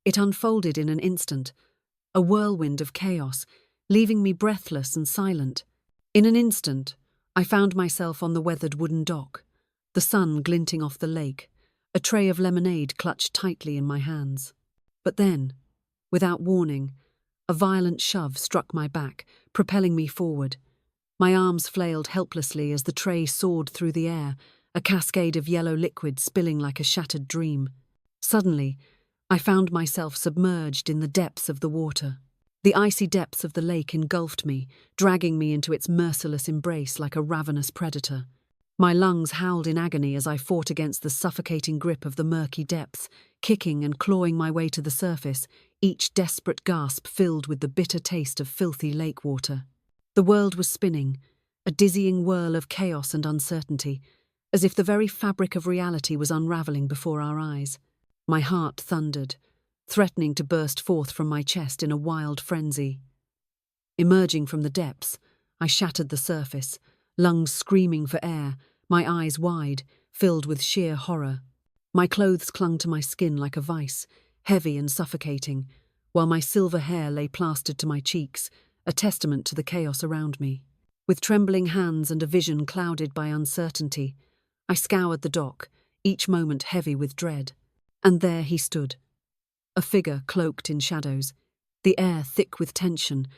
It unfolded in an instant, a whirlwind of chaos, leaving me breathless and silent. In an instant, I found myself on the weathered wooden dock, the sun glinting off the lake, a tray of lemonade clutched tightly in my hands. But then, without warning, a violent shove struck my back, propelling me forward. My arms flailed helplessly as the tray soared through the air, a cascade of yellow liquid spilling like a shattered dream. Suddenly, I found myself submerged in the depths of the water. The icy depths of the lake engulfed me, dragging me into its merciless embrace like a ravenous predator. My lungs howled in agony as I fought against the suffocating grip of the murky depths, kicking and clawing my way to the surface, each desperate gasp filled with the bitter taste of filthy lake water. The world was spinning, a dizzying whirl of chaos and uncertainty, as if the very fabric of reality was unraveling before our eyes. My heart thundered, threatening to burst forth from my chest in a wild frenzy. Emerging from the depths, I shattered the surface, lungs screaming for air, my eyes wide, filled with sheer horror. My clothes clung to my skin like a vice, heavy and suffocating, while my silver hair lay plastered to my cheeks, a testament to the chaos around me. With trembling hands and a vision clouded by uncertainty, I scoured the dock, each moment heavy with dread. And there he stood, a figure cloaked in shadows, the air thick with tension,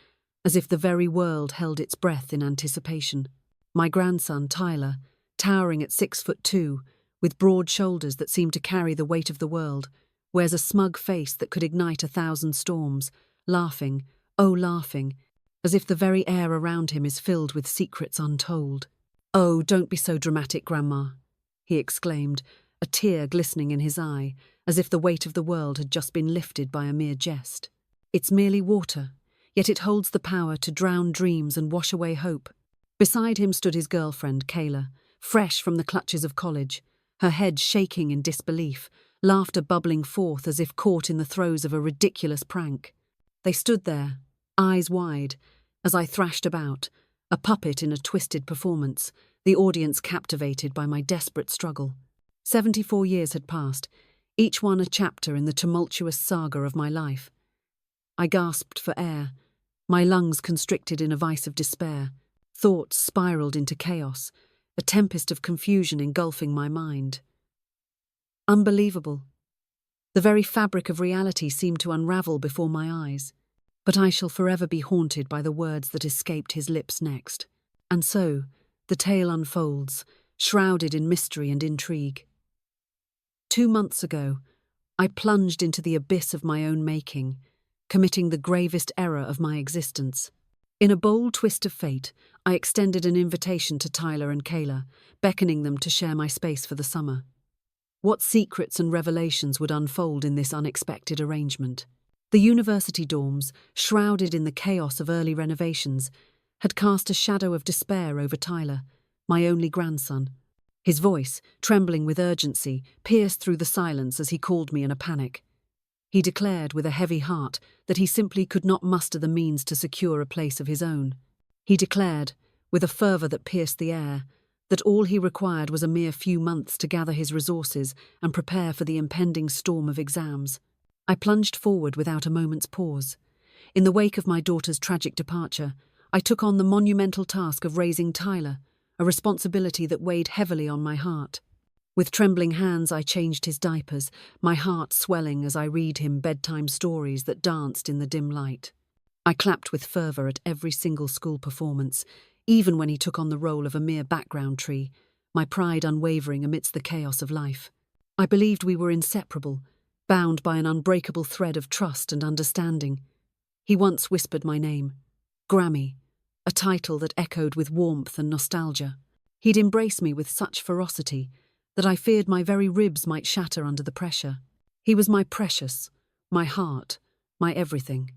as if the very world held its breath in anticipation. My grandson, Tyler, towering at 6'2", with broad shoulders that seemed to carry the weight of the world, wears a smug face that could ignite 1,000 storms, laughing, oh laughing, as if the very air around him is filled with secrets untold. "Oh, don't be so dramatic, Grandma," he exclaimed, a tear glistening in his eye, as if the weight of the world had just been lifted by a mere jest. "It's merely water, yet it holds the power to drown dreams and wash away hope." Beside him stood his girlfriend, Kayla, fresh from the clutches of college, her head shaking in disbelief, laughter bubbling forth as if caught in the throes of a ridiculous prank. They stood there, eyes wide, as I thrashed about, a puppet in a twisted performance, the audience captivated by my desperate struggle. 74 years had passed, each one a chapter in the tumultuous saga of my life. I gasped for air, my lungs constricted in a vice of despair. Thoughts spiraled into chaos, a tempest of confusion engulfing my mind. Unbelievable. The very fabric of reality seemed to unravel before my eyes. But I shall forever be haunted by the words that escaped his lips next. And so, the tale unfolds, shrouded in mystery and intrigue. 2 months ago, I plunged into the abyss of my own making, committing the gravest error of my existence. In a bold twist of fate, I extended an invitation to Tyler and Kayla, beckoning them to share my space for the summer. What secrets and revelations would unfold in this unexpected arrangement? The university dorms, shrouded in the chaos of early renovations, had cast a shadow of despair over Tyler, my only grandson. His voice, trembling with urgency, pierced through the silence as he called me in a panic. He declared with a heavy heart that he simply could not muster the means to secure a place of his own. He declared, with a fervour that pierced the air, that all he required was a mere few months to gather his resources and prepare for the impending storm of exams. I plunged forward without a moment's pause. In the wake of my daughter's tragic departure, I took on the monumental task of raising Tyler, a responsibility that weighed heavily on my heart. With trembling hands I changed his diapers, my heart swelling as I read him bedtime stories that danced in the dim light. I clapped with fervour at every single school performance, even when he took on the role of a mere background tree, my pride unwavering amidst the chaos of life. I believed we were inseparable, bound by an unbreakable thread of trust and understanding. He once whispered my name, Grammy, a title that echoed with warmth and nostalgia. He'd embrace me with such ferocity that I feared my very ribs might shatter under the pressure. He was my precious, my heart, my everything.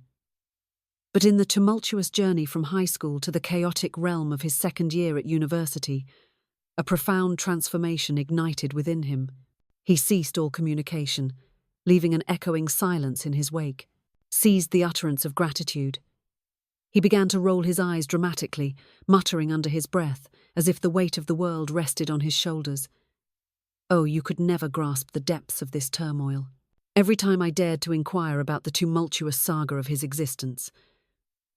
But in the tumultuous journey from high school to the chaotic realm of his second year at university, a profound transformation ignited within him. He ceased all communication, leaving an echoing silence in his wake, seized the utterance of gratitude. He began to roll his eyes dramatically, muttering under his breath, as if the weight of the world rested on his shoulders. Oh, you could never grasp the depths of this turmoil. every time I dared to inquire about the tumultuous saga of his existence.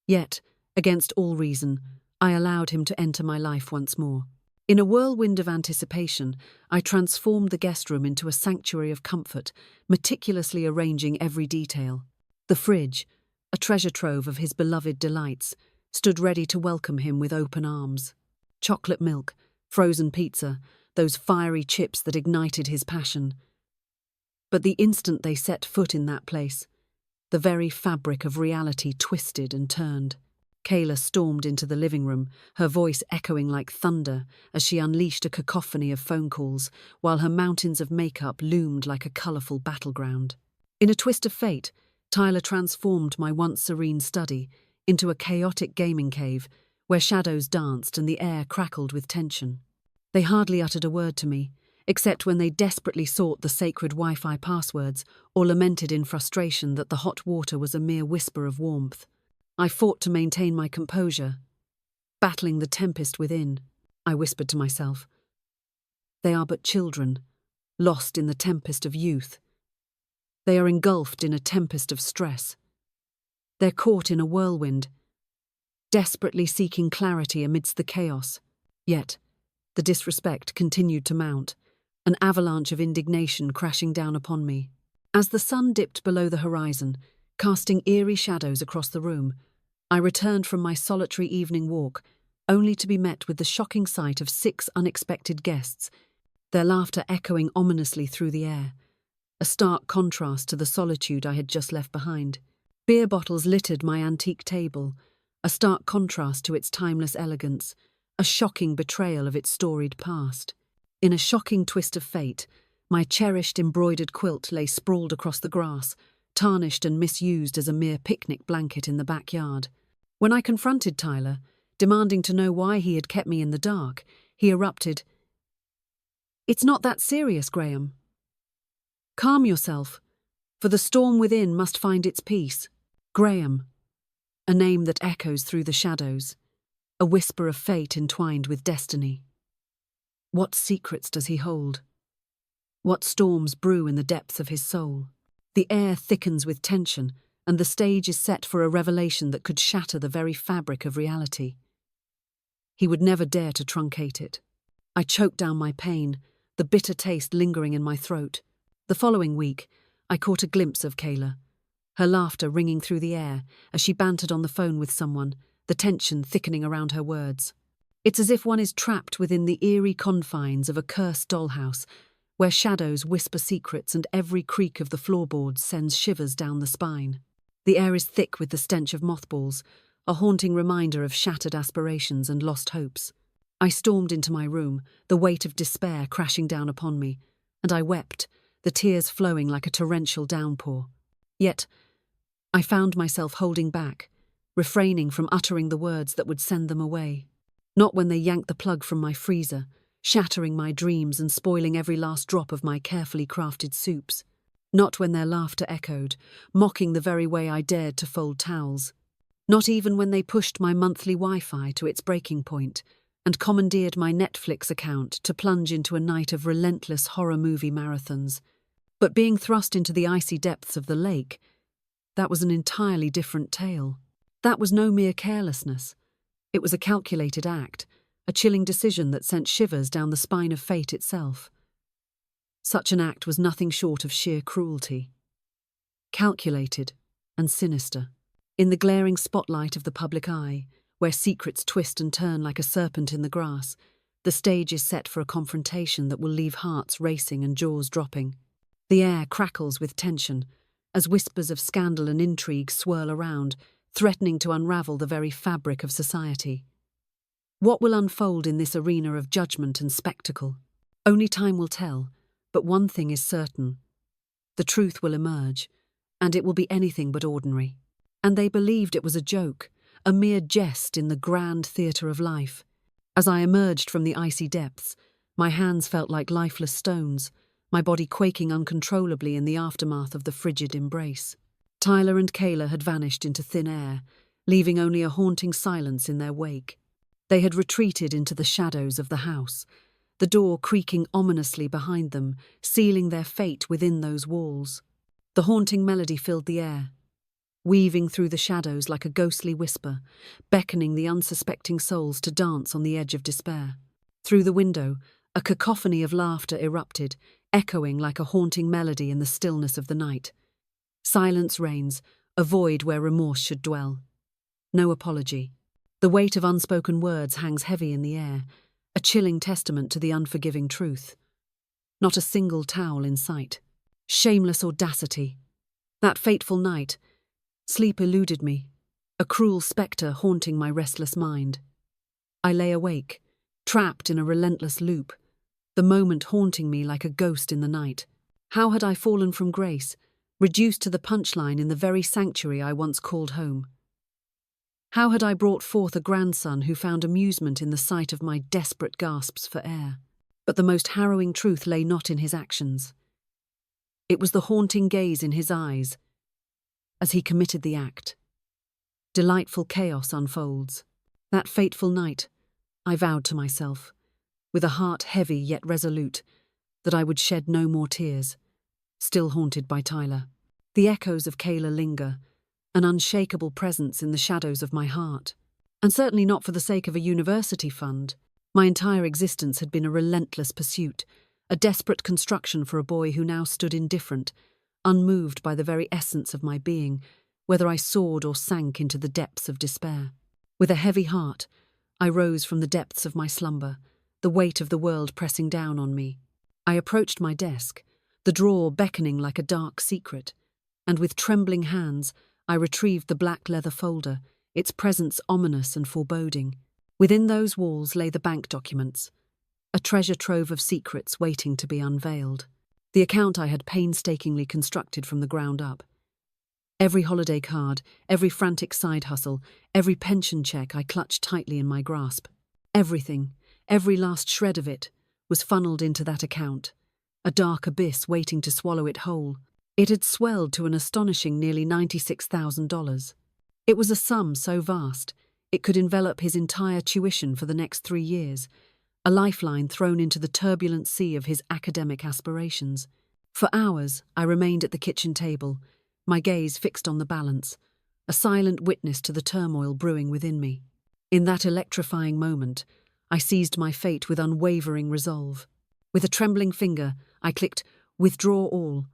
Yet, against all reason, I allowed him to enter my life once more. In a whirlwind of anticipation, I transformed the guest room into a sanctuary of comfort, meticulously arranging every detail. The fridge, a treasure trove of his beloved delights, stood ready to welcome him with open arms. Chocolate milk, frozen pizza, those fiery chips that ignited his passion. But the instant they set foot in that place, the very fabric of reality twisted and turned. Kayla stormed into the living room, her voice echoing like thunder as she unleashed a cacophony of phone calls, while her mountains of makeup loomed like a colourful battleground. In a twist of fate, Tyler transformed my once serene study into a chaotic gaming cave where shadows danced and the air crackled with tension. They hardly uttered a word to me, except when they desperately sought the sacred Wi-Fi passwords or lamented in frustration that the hot water was a mere whisper of warmth. I fought to maintain my composure. Battling the tempest within, I whispered to myself. They are but children, lost in the tempest of youth. They are engulfed in a tempest of stress. They're caught in a whirlwind, desperately seeking clarity amidst the chaos. Yet, the disrespect continued to mount, an avalanche of indignation crashing down upon me. As the sun dipped below the horizon, casting eerie shadows across the room, I returned from my solitary evening walk, only to be met with the shocking sight of 6 unexpected guests, their laughter echoing ominously through the air, a stark contrast to the solitude I had just left behind. Beer bottles littered my antique table, a stark contrast to its timeless elegance, a shocking betrayal of its storied past. In a shocking twist of fate, my cherished embroidered quilt lay sprawled across the grass, tarnished and misused as a mere picnic blanket in the backyard. When I confronted Tyler, demanding to know why he had kept me in the dark, he erupted, "It's not that serious, Graham. Calm yourself, for the storm within must find its peace." Graham, a name that echoes through the shadows, a whisper of fate entwined with destiny. What secrets does he hold? What storms brew in the depths of his soul? The air thickens with tension, and the stage is set for a revelation that could shatter the very fabric of reality. He would never dare to truncate it. I choked down my pain, the bitter taste lingering in my throat. The following week, I caught a glimpse of Kayla, her laughter ringing through the air as she bantered on the phone with someone, the tension thickening around her words. It's as if one is trapped within the eerie confines of a cursed dollhouse, where shadows whisper secrets and every creak of the floorboards sends shivers down the spine. The air is thick with the stench of mothballs, a haunting reminder of shattered aspirations and lost hopes. I stormed into my room, the weight of despair crashing down upon me, and I wept, the tears flowing like a torrential downpour. Yet, I found myself holding back, refraining from uttering the words that would send them away. Not when they yanked the plug from my freezer, shattering my dreams and spoiling every last drop of my carefully crafted soups. Not when their laughter echoed, mocking the very way I dared to fold towels. Not even when they pushed my monthly Wi-Fi to its breaking point and commandeered my Netflix account to plunge into a night of relentless horror movie marathons. But being thrust into the icy depths of the lake, that was an entirely different tale. That was no mere carelessness. It was a calculated act, a chilling decision that sent shivers down the spine of fate itself. Such an act was nothing short of sheer cruelty. Calculated and sinister. In the glaring spotlight of the public eye, where secrets twist and turn like a serpent in the grass, the stage is set for a confrontation that will leave hearts racing and jaws dropping. The air crackles with tension, as whispers of scandal and intrigue swirl around, threatening to unravel the very fabric of society. What will unfold in this arena of judgment and spectacle? Only time will tell, but one thing is certain. The truth will emerge, and it will be anything but ordinary. And they believed it was a joke, a mere jest in the grand theatre of life. As I emerged from the icy depths, my hands felt like lifeless stones, my body quaking uncontrollably in the aftermath of the frigid embrace. Tyler and Kayla had vanished into thin air, leaving only a haunting silence in their wake. They had retreated into the shadows of the house, the door creaking ominously behind them, sealing their fate within those walls. The haunting melody filled the air, weaving through the shadows like a ghostly whisper, beckoning the unsuspecting souls to dance on the edge of despair. Through the window, a cacophony of laughter erupted, echoing like a haunting melody in the stillness of the night. Silence reigns, a void where remorse should dwell. No apology. The weight of unspoken words hangs heavy in the air, a chilling testament to the unforgiving truth. Not a single towel in sight. Shameless audacity. That fateful night, sleep eluded me, a cruel spectre haunting my restless mind. I lay awake, trapped in a relentless loop, the moment haunting me like a ghost in the night. How had I fallen from grace, reduced to the punchline in the very sanctuary I once called home? How had I brought forth a grandson who found amusement in the sight of my desperate gasps for air? But the most harrowing truth lay not in his actions. It was the haunting gaze in his eyes as he committed the act. Delightful chaos unfolds. That fateful night, I vowed to myself, with a heart heavy yet resolute, that I would shed no more tears, still haunted by Tyler. The echoes of Kayla linger, an unshakable presence in the shadows of my heart. And certainly not for the sake of a university fund. My entire existence had been a relentless pursuit, a desperate construction for a boy who now stood indifferent, unmoved by the very essence of my being, whether I soared or sank into the depths of despair. With a heavy heart, I rose from the depths of my slumber, the weight of the world pressing down on me. I approached my desk, the drawer beckoning like a dark secret, and with trembling hands, I retrieved the black leather folder, its presence ominous and foreboding. Within those walls lay the bank documents, a treasure trove of secrets waiting to be unveiled. The account I had painstakingly constructed from the ground up. Every holiday card, every frantic side hustle, every pension check I clutched tightly in my grasp. Everything, every last shred of it, was funneled into that account, a dark abyss waiting to swallow it whole. It had swelled to an astonishing nearly $96,000. It was a sum so vast, it could envelop his entire tuition for the next 3 years, a lifeline thrown into the turbulent sea of his academic aspirations. For hours, I remained at the kitchen table, my gaze fixed on the balance, a silent witness to the turmoil brewing within me. In that electrifying moment, I seized my fate with unwavering resolve. With a trembling finger, I clicked "Withdraw all,"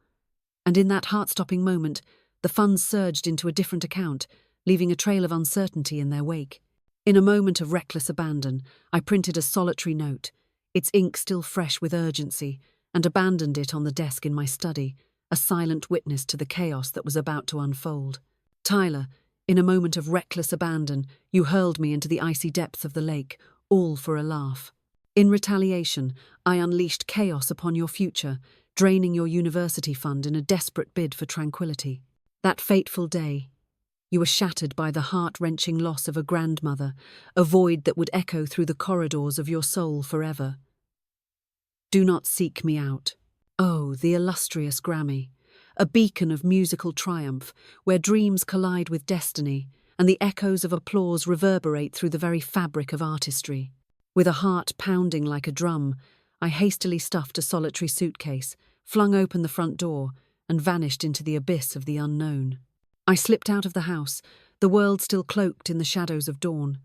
and in that heart-stopping moment, the funds surged into a different account, leaving a trail of uncertainty in their wake. In a moment of reckless abandon, I printed a solitary note, its ink still fresh with urgency, and abandoned it on the desk in my study, a silent witness to the chaos that was about to unfold. Tyler, in a moment of reckless abandon, you hurled me into the icy depths of the lake, all for a laugh. In retaliation, I unleashed chaos upon your future, draining your university fund in a desperate bid for tranquility. That fateful day, you were shattered by the heart-wrenching loss of a grandmother, a void that would echo through the corridors of your soul forever. Do not seek me out. Oh, the illustrious Grammy, a beacon of musical triumph, where dreams collide with destiny, and the echoes of applause reverberate through the very fabric of artistry. With a heart pounding like a drum, I hastily stuffed a solitary suitcase, flung open the front door, and vanished into the abyss of the unknown. I slipped out of the house, the world still cloaked in the shadows of dawn,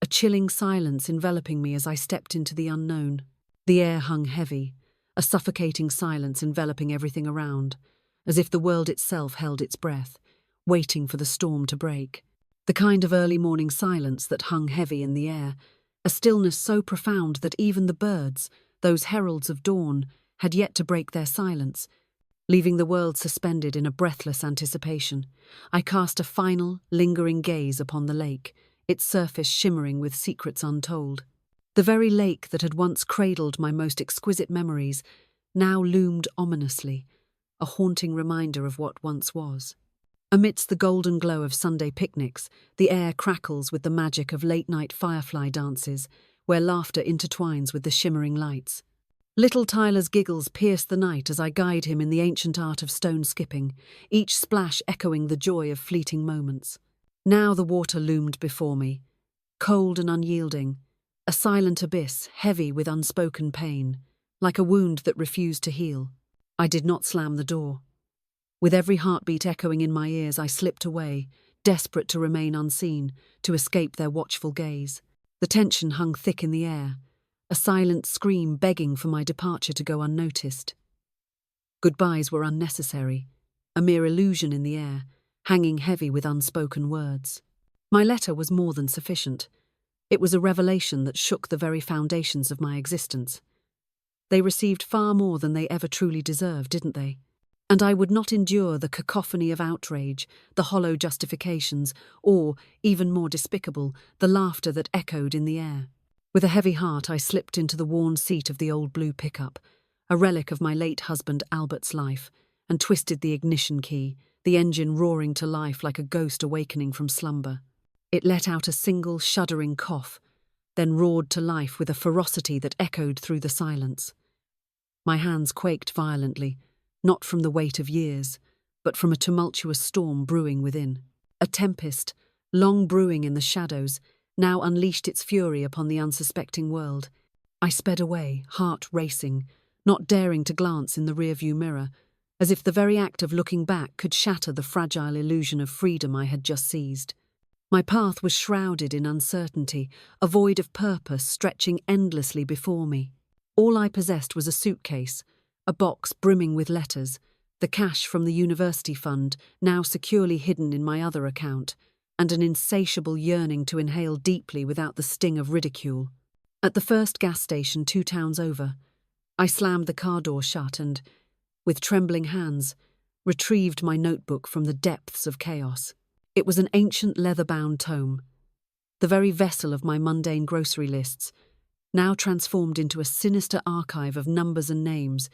a chilling silence enveloping me as I stepped into the unknown. The air hung heavy, a suffocating silence enveloping everything around, as if the world itself held its breath, waiting for the storm to break. The kind of early morning silence that hung heavy in the air, a stillness so profound that even the birds, those heralds of dawn, had yet to break their silence, leaving the world suspended in a breathless anticipation. I cast a final, lingering gaze upon the lake, its surface shimmering with secrets untold. The very lake that had once cradled my most exquisite memories now loomed ominously, a haunting reminder of what once was. Amidst the golden glow of Sunday picnics, the air crackles with the magic of late-night firefly dances, where laughter intertwines with the shimmering lights. Little Tyler's giggles pierce the night as I guide him in the ancient art of stone skipping, each splash echoing the joy of fleeting moments. Now the water loomed before me, cold and unyielding, a silent abyss heavy with unspoken pain, like a wound that refused to heal. I did not slam the door. With every heartbeat echoing in my ears, I slipped away, desperate to remain unseen, to escape their watchful gaze. The tension hung thick in the air, a silent scream begging for my departure to go unnoticed. Goodbyes were unnecessary, a mere illusion in the air, hanging heavy with unspoken words. My letter was more than sufficient. It was a revelation that shook the very foundations of my existence. They received far more than they ever truly deserved, didn't they? And I would not endure the cacophony of outrage, the hollow justifications, or, even more despicable, the laughter that echoed in the air. With a heavy heart, I slipped into the worn seat of the old blue pickup, a relic of my late husband Albert's life, and twisted the ignition key, the engine roaring to life like a ghost awakening from slumber. It let out a single, shuddering cough, then roared to life with a ferocity that echoed through the silence. My hands quaked violently, not from the weight of years, but from a tumultuous storm brewing within. A tempest, long brewing in the shadows, now unleashed its fury upon the unsuspecting world. I sped away, heart racing, not daring to glance in the rearview mirror, as if the very act of looking back could shatter the fragile illusion of freedom I had just seized. My path was shrouded in uncertainty, a void of purpose stretching endlessly before me. All I possessed was a suitcase, a box brimming with letters, the cash from the university fund now securely hidden in my other account, and an insatiable yearning to inhale deeply without the sting of ridicule. At the first gas station 2 towns over, I slammed the car door shut and, with trembling hands, retrieved my notebook from the depths of chaos. It was an ancient leather-bound tome, the very vessel of my mundane grocery lists, now transformed into a sinister archive of numbers and names,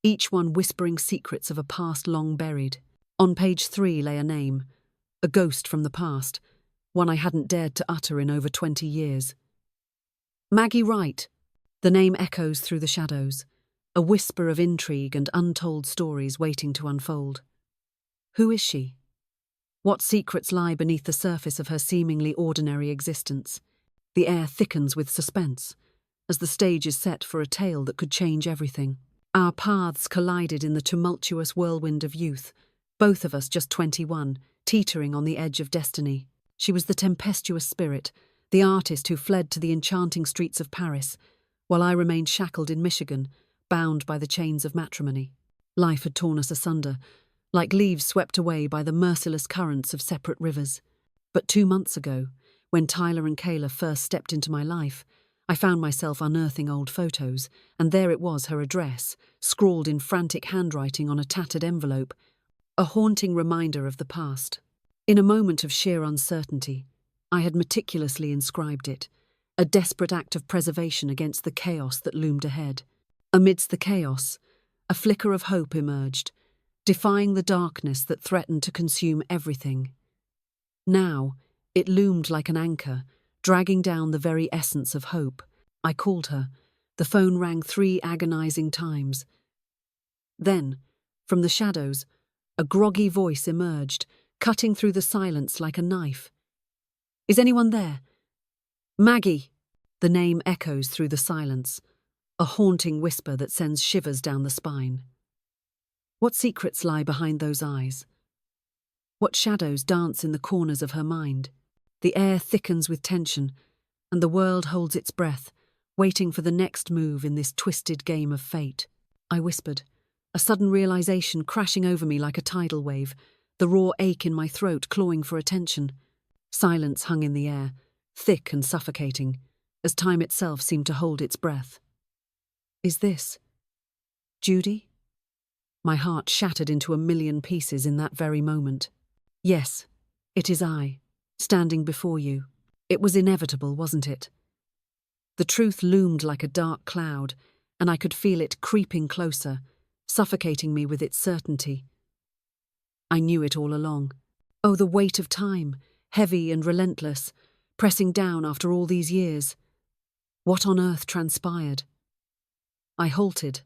each one whispering secrets of a past long buried. On page 3 lay a name, a ghost from the past, one I hadn't dared to utter in over 20 years. Maggie Wright. The name echoes through the shadows, a whisper of intrigue and untold stories waiting to unfold. Who is she? What secrets lie beneath the surface of her seemingly ordinary existence? The air thickens with suspense, as the stage is set for a tale that could change everything. Our paths collided in the tumultuous whirlwind of youth, both of us just 21, teetering on the edge of destiny. She was the tempestuous spirit, the artist who fled to the enchanting streets of Paris, while I remained shackled in Michigan, bound by the chains of matrimony. Life had torn us asunder, like leaves swept away by the merciless currents of separate rivers. But 2 months ago, when Tyler and Kayla first stepped into my life, I found myself unearthing old photos, and there it was, her address, scrawled in frantic handwriting on a tattered envelope, a haunting reminder of the past. In a moment of sheer uncertainty, I had meticulously inscribed it, a desperate act of preservation against the chaos that loomed ahead. Amidst the chaos, a flicker of hope emerged, defying the darkness that threatened to consume everything. Now, it loomed like an anchor, dragging down the very essence of hope. I called her. The phone rang 3 agonizing times. Then, from the shadows, a groggy voice emerged, cutting through the silence like a knife. "Is anyone there?" "Maggie!" The name echoes through the silence, a haunting whisper that sends shivers down the spine. What secrets lie behind those eyes? What shadows dance in the corners of her mind? The air thickens with tension, and the world holds its breath, waiting for the next move in this twisted game of fate. I whispered, a sudden realization crashing over me like a tidal wave, the raw ache in my throat clawing for attention. Silence hung in the air, thick and suffocating, as time itself seemed to hold its breath. "Is this Judy?" My heart shattered into a million pieces in that very moment. "Yes, it is I, standing before you." It was inevitable, wasn't it? The truth loomed like a dark cloud, and I could feel it creeping closer, suffocating me with its certainty. I knew it all along. Oh, the weight of time, heavy and relentless, pressing down after all these years. What on earth transpired? I halted,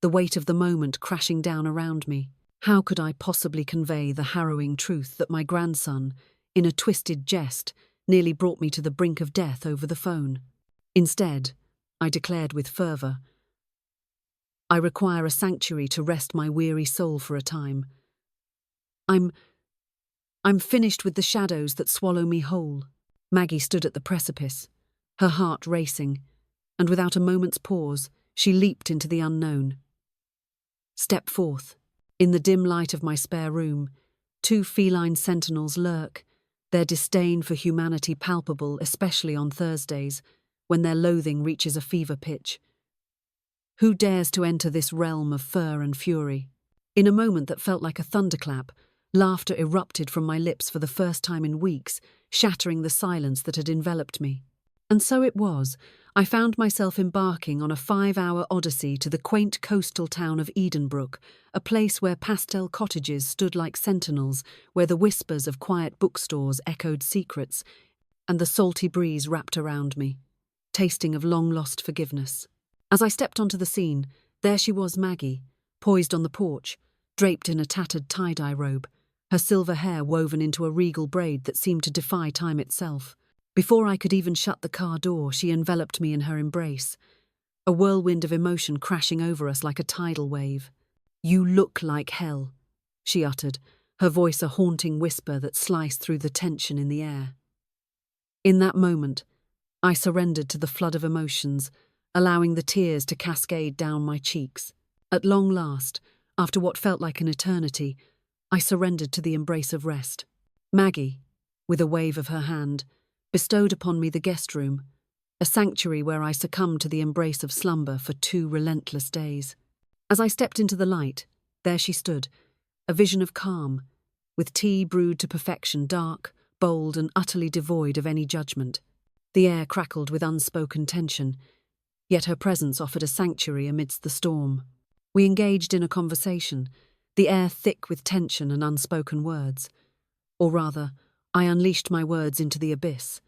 the weight of the moment crashing down around me. How could I possibly convey the harrowing truth that my grandson, in a twisted jest, nearly brought me to the brink of death over the phone? Instead, I declared with fervour, "I require a sanctuary to rest my weary soul for a time. I'm finished with the shadows that swallow me whole." Maggie stood at the precipice, her heart racing, and without a moment's pause, she leaped into the unknown. Step forth. In the dim light of my spare room, two feline sentinels lurk, their disdain for humanity palpable, especially on Thursdays, when their loathing reaches a fever pitch. Who dares to enter this realm of fur and fury? In a moment that felt like a thunderclap, laughter erupted from my lips for the first time in weeks, shattering the silence that had enveloped me. And so it was. I found myself embarking on a 5-hour odyssey to the quaint coastal town of Edenbrook, a place where pastel cottages stood like sentinels, where the whispers of quiet bookstores echoed secrets, and the salty breeze wrapped around me, tasting of long-lost forgiveness. As I stepped onto the scene, there she was, Maggie, poised on the porch, draped in a tattered tie-dye robe, her silver hair woven into a regal braid that seemed to defy time itself. Before I could even shut the car door, she enveloped me in her embrace, a whirlwind of emotion crashing over us like a tidal wave. "You look like hell," she uttered, her voice a haunting whisper that sliced through the tension in the air. In that moment, I surrendered to the flood of emotions, allowing the tears to cascade down my cheeks. At long last, after what felt like an eternity, I surrendered to the embrace of rest. Maggie, with a wave of her hand, bestowed upon me the guest room, a sanctuary where I succumbed to the embrace of slumber for 2 relentless days. As I stepped into the light, there she stood, a vision of calm, with tea brewed to perfection, dark, bold, and utterly devoid of any judgment. The air crackled with unspoken tension, yet her presence offered a sanctuary amidst the storm. We engaged in a conversation, the air thick with tension and unspoken words. Or rather, I unleashed my words into the abyss,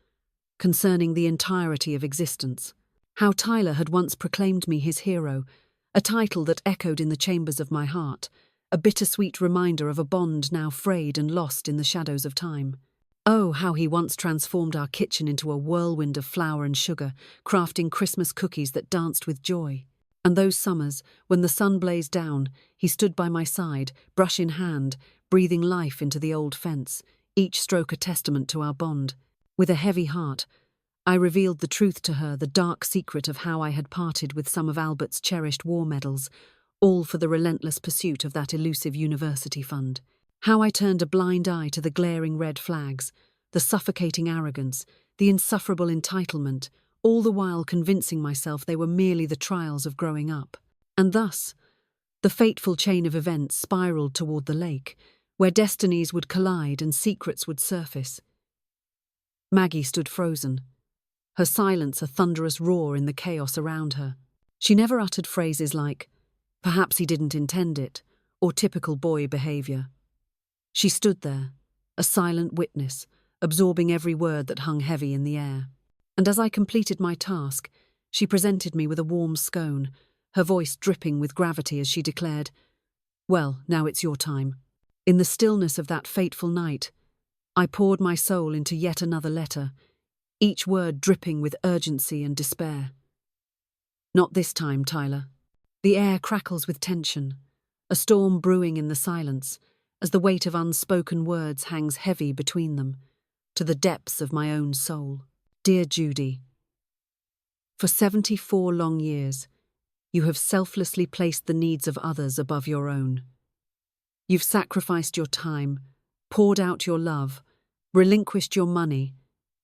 concerning the entirety of existence. How Tyler had once proclaimed me his hero, a title that echoed in the chambers of my heart, a bittersweet reminder of a bond now frayed and lost in the shadows of time. Oh, how he once transformed our kitchen into a whirlwind of flour and sugar, crafting Christmas cookies that danced with joy. And those summers, when the sun blazed down, he stood by my side, brush in hand, breathing life into the old fence, each stroke a testament to our bond. With a heavy heart, I revealed the truth to her, the dark secret of how I had parted with some of Albert's cherished war medals, all for the relentless pursuit of that elusive university fund. How I turned a blind eye to the glaring red flags, the suffocating arrogance, the insufferable entitlement, all the while convincing myself they were merely the trials of growing up. And thus, the fateful chain of events spiraled toward the lake, where destinies would collide and secrets would surface. Maggie stood frozen, her silence a thunderous roar in the chaos around her. She never uttered phrases like, "Perhaps he didn't intend it," or typical boy behavior. She stood there, a silent witness, absorbing every word that hung heavy in the air. And as I completed my task, she presented me with a warm scone, her voice dripping with gravity as she declared, "Well, now it's your time." In the stillness of that fateful night, I poured my soul into yet another letter, each word dripping with urgency and despair. "Not this time, Tyler." The air crackles with tension, a storm brewing in the silence, as the weight of unspoken words hangs heavy between them, to the depths of my own soul. "Dear Judy, for 74 long years, you have selflessly placed the needs of others above your own. You've sacrificed your time, poured out your love, relinquished your money,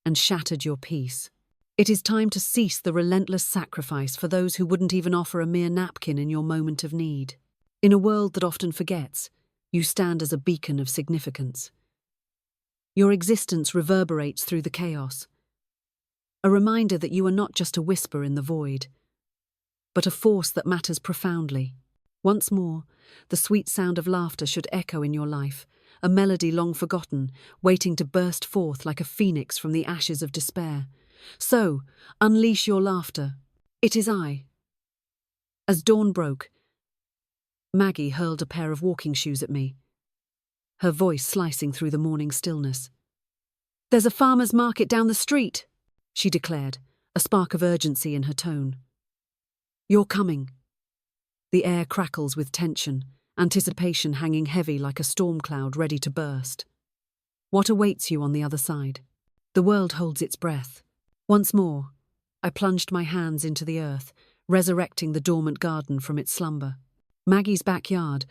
and shattered your peace. It is time to cease the relentless sacrifice for those who wouldn't even offer a mere napkin in your moment of need. In a world that often forgets, you stand as a beacon of significance. Your existence reverberates through the chaos, a reminder that you are not just a whisper in the void, but a force that matters profoundly. Once more, the sweet sound of laughter should echo in your life, a melody long forgotten, waiting to burst forth like a phoenix from the ashes of despair. So, unleash your laughter. It is I." As dawn broke, Maggie hurled a pair of walking shoes at me, her voice slicing through the morning stillness. "There's a farmer's market down the street," she declared, a spark of urgency in her tone. "You're coming." The air crackles with tension, anticipation hanging heavy like a storm cloud ready to burst. What awaits you on the other side? The world holds its breath. Once more, I plunged my hands into the earth, resurrecting the dormant garden from its slumber. Maggie's backyard,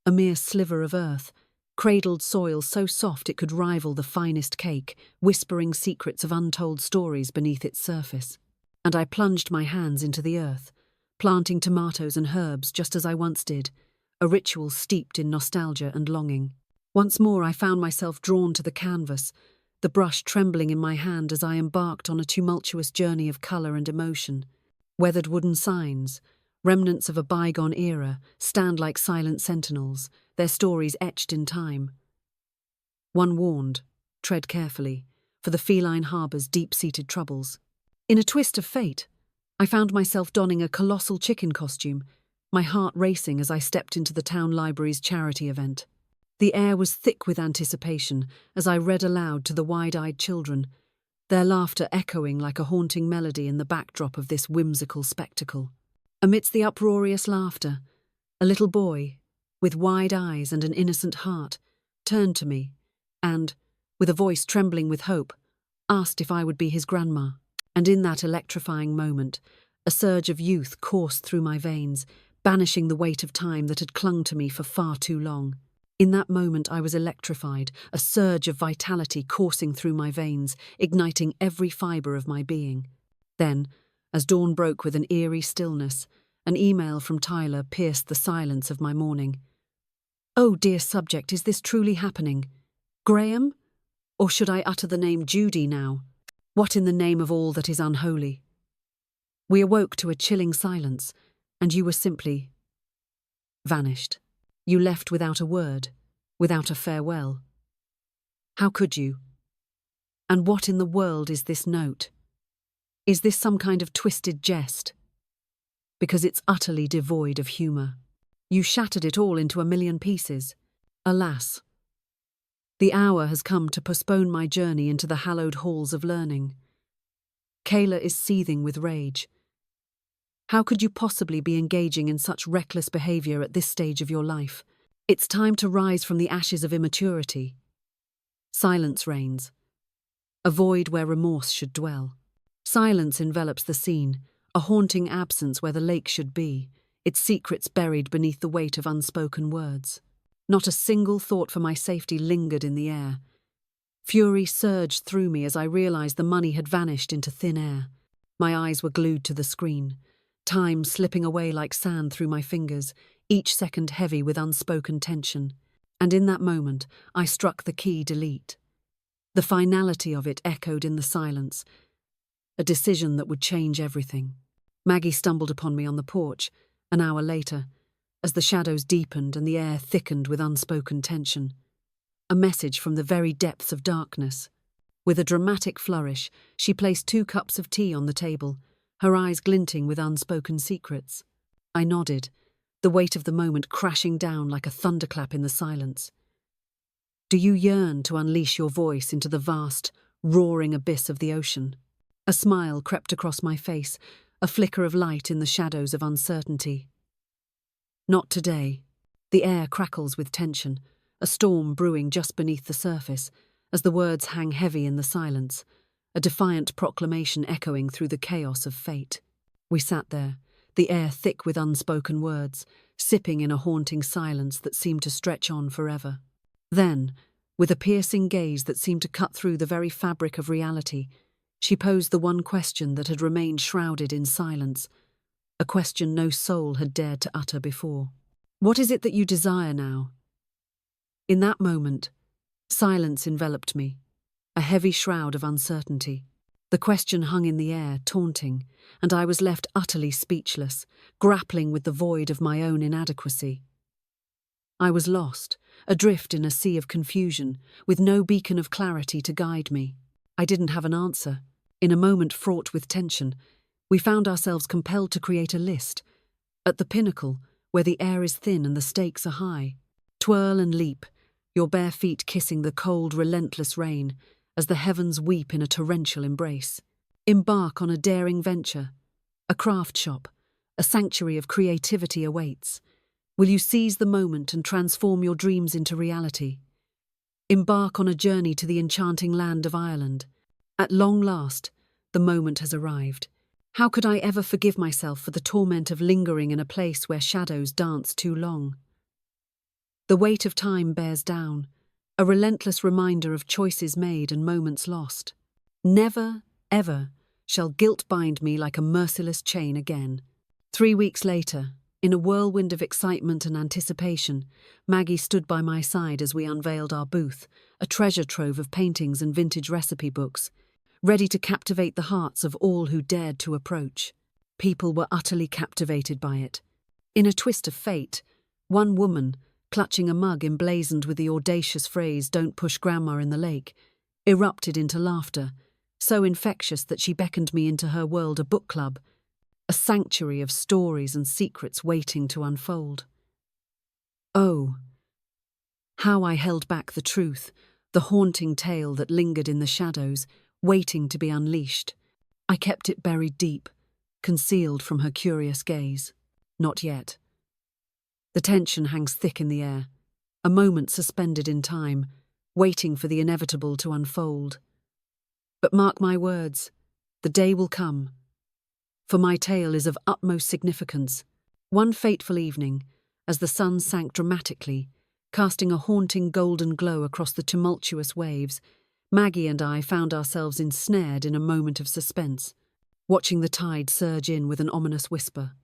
a mere sliver of earth, cradled soil so soft it could rival the finest cake, whispering secrets of untold stories beneath its surface. And I plunged my hands into the earth, planting tomatoes and herbs just as I once did, a ritual steeped in nostalgia and longing. Once more I found myself drawn to the canvas, the brush trembling in my hand as I embarked on a tumultuous journey of colour and emotion. Weathered wooden signs, remnants of a bygone era, stand like silent sentinels, their stories etched in time. One warned, tread carefully, for the feline harbours deep-seated troubles. In a twist of fate, I found myself donning a colossal chicken costume, my heart racing as I stepped into the town library's charity event. The air was thick with anticipation as I read aloud to the wide-eyed children, their laughter echoing like a haunting melody in the backdrop of this whimsical spectacle. Amidst the uproarious laughter, a little boy, with wide eyes and an innocent heart, turned to me and, with a voice trembling with hope, asked if I would be his grandma. And in that electrifying moment, a surge of youth coursed through my veins, banishing the weight of time that had clung to me for far too long. In that moment I was electrified, a surge of vitality coursing through my veins, igniting every fibre of my being. Then, as dawn broke with an eerie stillness, an email from Tyler pierced the silence of my morning. "Oh, dear subject, is this truly happening? Graham? Or should I utter the name Judy now? What in the name of all that is unholy?" We awoke to a chilling silence, and you were simply vanished. You left without a word, without a farewell. How could you? And what in the world is this note? Is this some kind of twisted jest? Because it's utterly devoid of humour. You shattered it all into a million pieces. Alas. The hour has come to postpone my journey into the hallowed halls of learning. Kayla is seething with rage. How could you possibly be engaging in such reckless behaviour at this stage of your life? It's time to rise from the ashes of immaturity. Silence reigns, a void where remorse should dwell. Silence envelops the scene, a haunting absence where the lake should be, its secrets buried beneath the weight of unspoken words. Not a single thought for my safety lingered in the air. Fury surged through me as I realised the money had vanished into thin air. My eyes were glued to the screen, time slipping away like sand through my fingers, each second heavy with unspoken tension. And in that moment, I struck the key delete. The finality of it echoed in the silence, a decision that would change everything. Maggie stumbled upon me on the porch, an hour later, as the shadows deepened and the air thickened with unspoken tension. A message from the very depths of darkness. With a dramatic flourish, she placed 2 cups of tea on the table, her eyes glinting with unspoken secrets. I nodded, the weight of the moment crashing down like a thunderclap in the silence. Do you yearn to unleash your voice into the vast, roaring abyss of the ocean? A smile crept across my face, a flicker of light in the shadows of uncertainty. Not today. The air crackles with tension, a storm brewing just beneath the surface, as the words hang heavy in the silence, a defiant proclamation echoing through the chaos of fate. We sat there, the air thick with unspoken words, sipping in a haunting silence that seemed to stretch on forever. Then, with a piercing gaze that seemed to cut through the very fabric of reality, she posed the one question that had remained shrouded in silence, a question no soul had dared to utter before. What is it that you desire now? In that moment, silence enveloped me, a heavy shroud of uncertainty. The question hung in the air, taunting, and I was left utterly speechless, grappling with the void of my own inadequacy. I was lost, adrift in a sea of confusion, with no beacon of clarity to guide me. I didn't have an answer. In a moment fraught with tension, we found ourselves compelled to create a list. At the pinnacle, where the air is thin and the stakes are high. Twirl and leap, your bare feet kissing the cold, relentless rain, as the heavens weep in a torrential embrace. Embark on a daring venture. A craft shop, a sanctuary of creativity awaits. Will you seize the moment and transform your dreams into reality? Embark on a journey to the enchanting land of Ireland. At long last, the moment has arrived. How could I ever forgive myself for the torment of lingering in a place where shadows dance too long? The weight of time bears down, a relentless reminder of choices made and moments lost. Never, ever, shall guilt bind me like a merciless chain again. 3 weeks later, in a whirlwind of excitement and anticipation, Maggie stood by my side as we unveiled our booth, a treasure trove of paintings and vintage recipe books, ready to captivate the hearts of all who dared to approach. People were utterly captivated by it. In a twist of fate, one woman, clutching a mug emblazoned with the audacious phrase, "Don't push Grandma in the lake," erupted into laughter, so infectious that she beckoned me into her world, a book club, a sanctuary of stories and secrets waiting to unfold. Oh, how I held back the truth, the haunting tale that lingered in the shadows, waiting to be unleashed. I kept it buried deep, concealed from her curious gaze. Not yet. The tension hangs thick in the air, a moment suspended in time, waiting for the inevitable to unfold. But mark my words, the day will come. For my tale is of utmost significance. One fateful evening, as the sun sank dramatically, casting a haunting golden glow across the tumultuous waves, Maggie and I found ourselves ensnared in a moment of suspense, watching the tide surge in with an ominous whisper.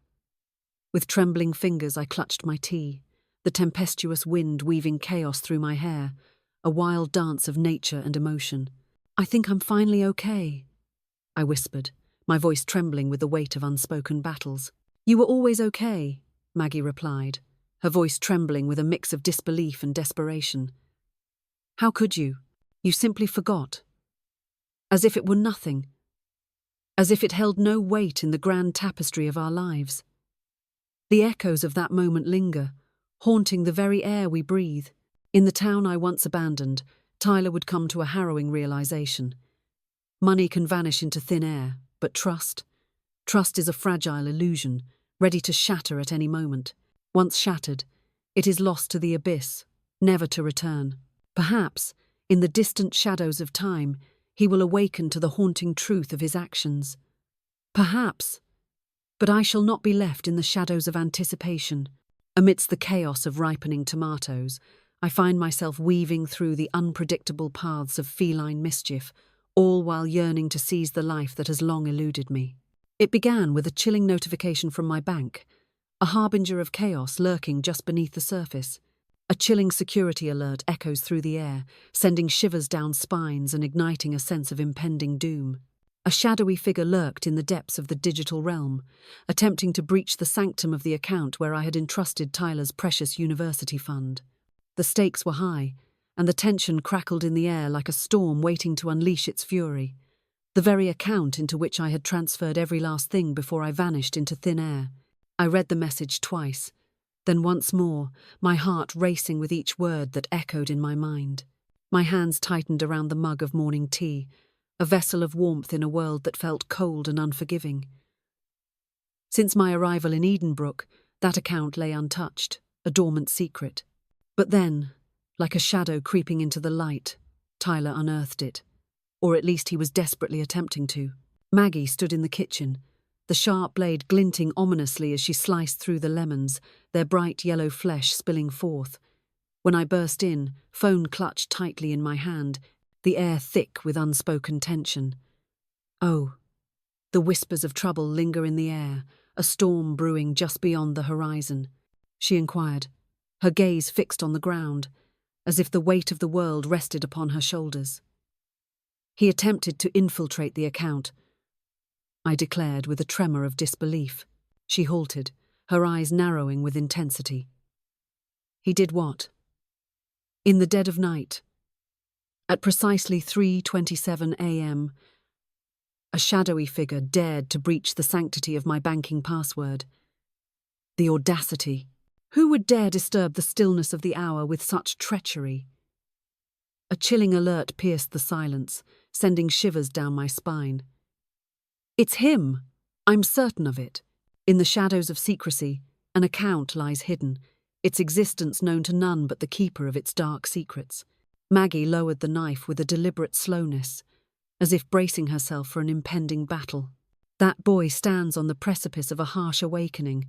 With trembling fingers I clutched my tea, the tempestuous wind weaving chaos through my hair, a wild dance of nature and emotion. "I think I'm finally okay," I whispered, my voice trembling with the weight of unspoken battles. "You were always okay," Maggie replied, her voice trembling with a mix of disbelief and desperation. "How could you? You simply forgot. As if it were nothing. As if it held no weight in the grand tapestry of our lives. The echoes of that moment linger, haunting the very air we breathe. In the town I once abandoned, Tyler would come to a harrowing realization. Money can vanish into thin air, but trust? Trust is a fragile illusion, ready to shatter at any moment. Once shattered, it is lost to the abyss, never to return. Perhaps, in the distant shadows of time, he will awaken to the haunting truth of his actions. Perhaps, but I shall not be left in the shadows of anticipation. Amidst the chaos of ripening tomatoes, I find myself weaving through the unpredictable paths of feline mischief, all while yearning to seize the life that has long eluded me. It began with a chilling notification from my bank, a harbinger of chaos lurking just beneath the surface. A chilling security alert echoes through the air, sending shivers down spines and igniting a sense of impending doom. A shadowy figure lurked in the depths of the digital realm, attempting to breach the sanctum of the account where I had entrusted Tyler's precious university fund. The stakes were high, and the tension crackled in the air like a storm waiting to unleash its fury. The very account into which I had transferred every last thing before I vanished into thin air. I read the message twice, then once more, my heart racing with each word that echoed in my mind. My hands tightened around the mug of morning tea, a vessel of warmth in a world that felt cold and unforgiving. Since my arrival in Edenbrook, that account lay untouched, a dormant secret. But then, like a shadow creeping into the light, Tyler unearthed it. Or at least he was desperately attempting to. Maggie stood in the kitchen, the sharp blade glinting ominously as she sliced through the lemons, their bright yellow flesh spilling forth. When I burst in, phone clutched tightly in my hand, the air thick with unspoken tension. "Oh." The whispers of trouble linger in the air, a storm brewing just beyond the horizon. She inquired, her gaze fixed on the ground, as if the weight of the world rested upon her shoulders. "He attempted to infiltrate the account," I declared with a tremor of disbelief. She halted, her eyes narrowing with intensity. "He did what?" "In the dead of night, at precisely 3:27 a.m., a shadowy figure dared to breach the sanctity of my banking password. The audacity! Who would dare disturb the stillness of the hour with such treachery?" A chilling alert pierced the silence, sending shivers down my spine. "It's him! I'm certain of it. In the shadows of secrecy, an account lies hidden, its existence known to none but the keeper of its dark secrets. Maggie lowered the knife with a deliberate slowness, as if bracing herself for an impending battle. That boy stands on the precipice of a harsh awakening,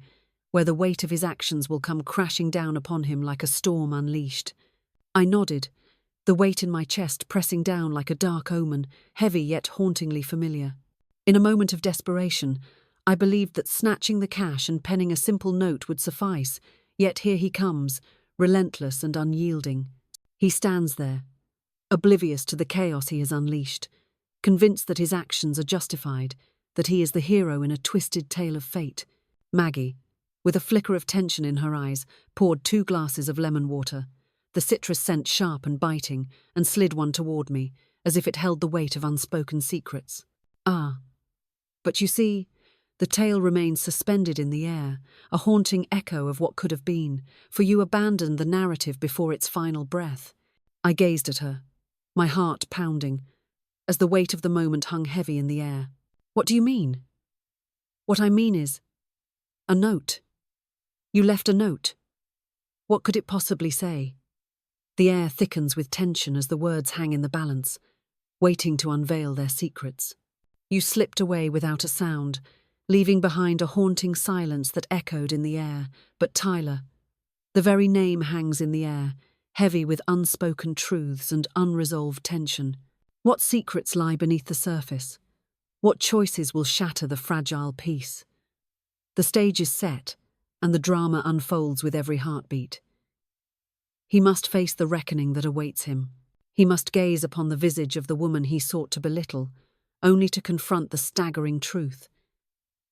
where the weight of his actions will come crashing down upon him like a storm unleashed. I nodded, the weight in my chest pressing down like a dark omen, heavy yet hauntingly familiar. In a moment of desperation, I believed that snatching the cash and penning a simple note would suffice, yet here he comes, relentless and unyielding. He stands there, oblivious to the chaos he has unleashed, convinced that his actions are justified, that he is the hero in a twisted tale of fate. Maggie, with a flicker of tension in her eyes, poured 2 glasses of lemon water, the citrus scent sharp and biting, and slid one toward me, as if it held the weight of unspoken secrets. Ah, but you see, the tale remains suspended in the air, a haunting echo of what could have been, for you abandoned the narrative before its final breath. I gazed at her, my heart pounding, as the weight of the moment hung heavy in the air. What do you mean? What I mean is, a note. You left a note. What could it possibly say? The air thickens with tension as the words hang in the balance, waiting to unveil their secrets. You slipped away without a sound, leaving behind a haunting silence that echoed in the air. But Tyler, the very name hangs in the air, heavy with unspoken truths and unresolved tension. What secrets lie beneath the surface? What choices will shatter the fragile peace? The stage is set, and the drama unfolds with every heartbeat. He must face the reckoning that awaits him. He must gaze upon the visage of the woman he sought to belittle, only to confront the staggering truth.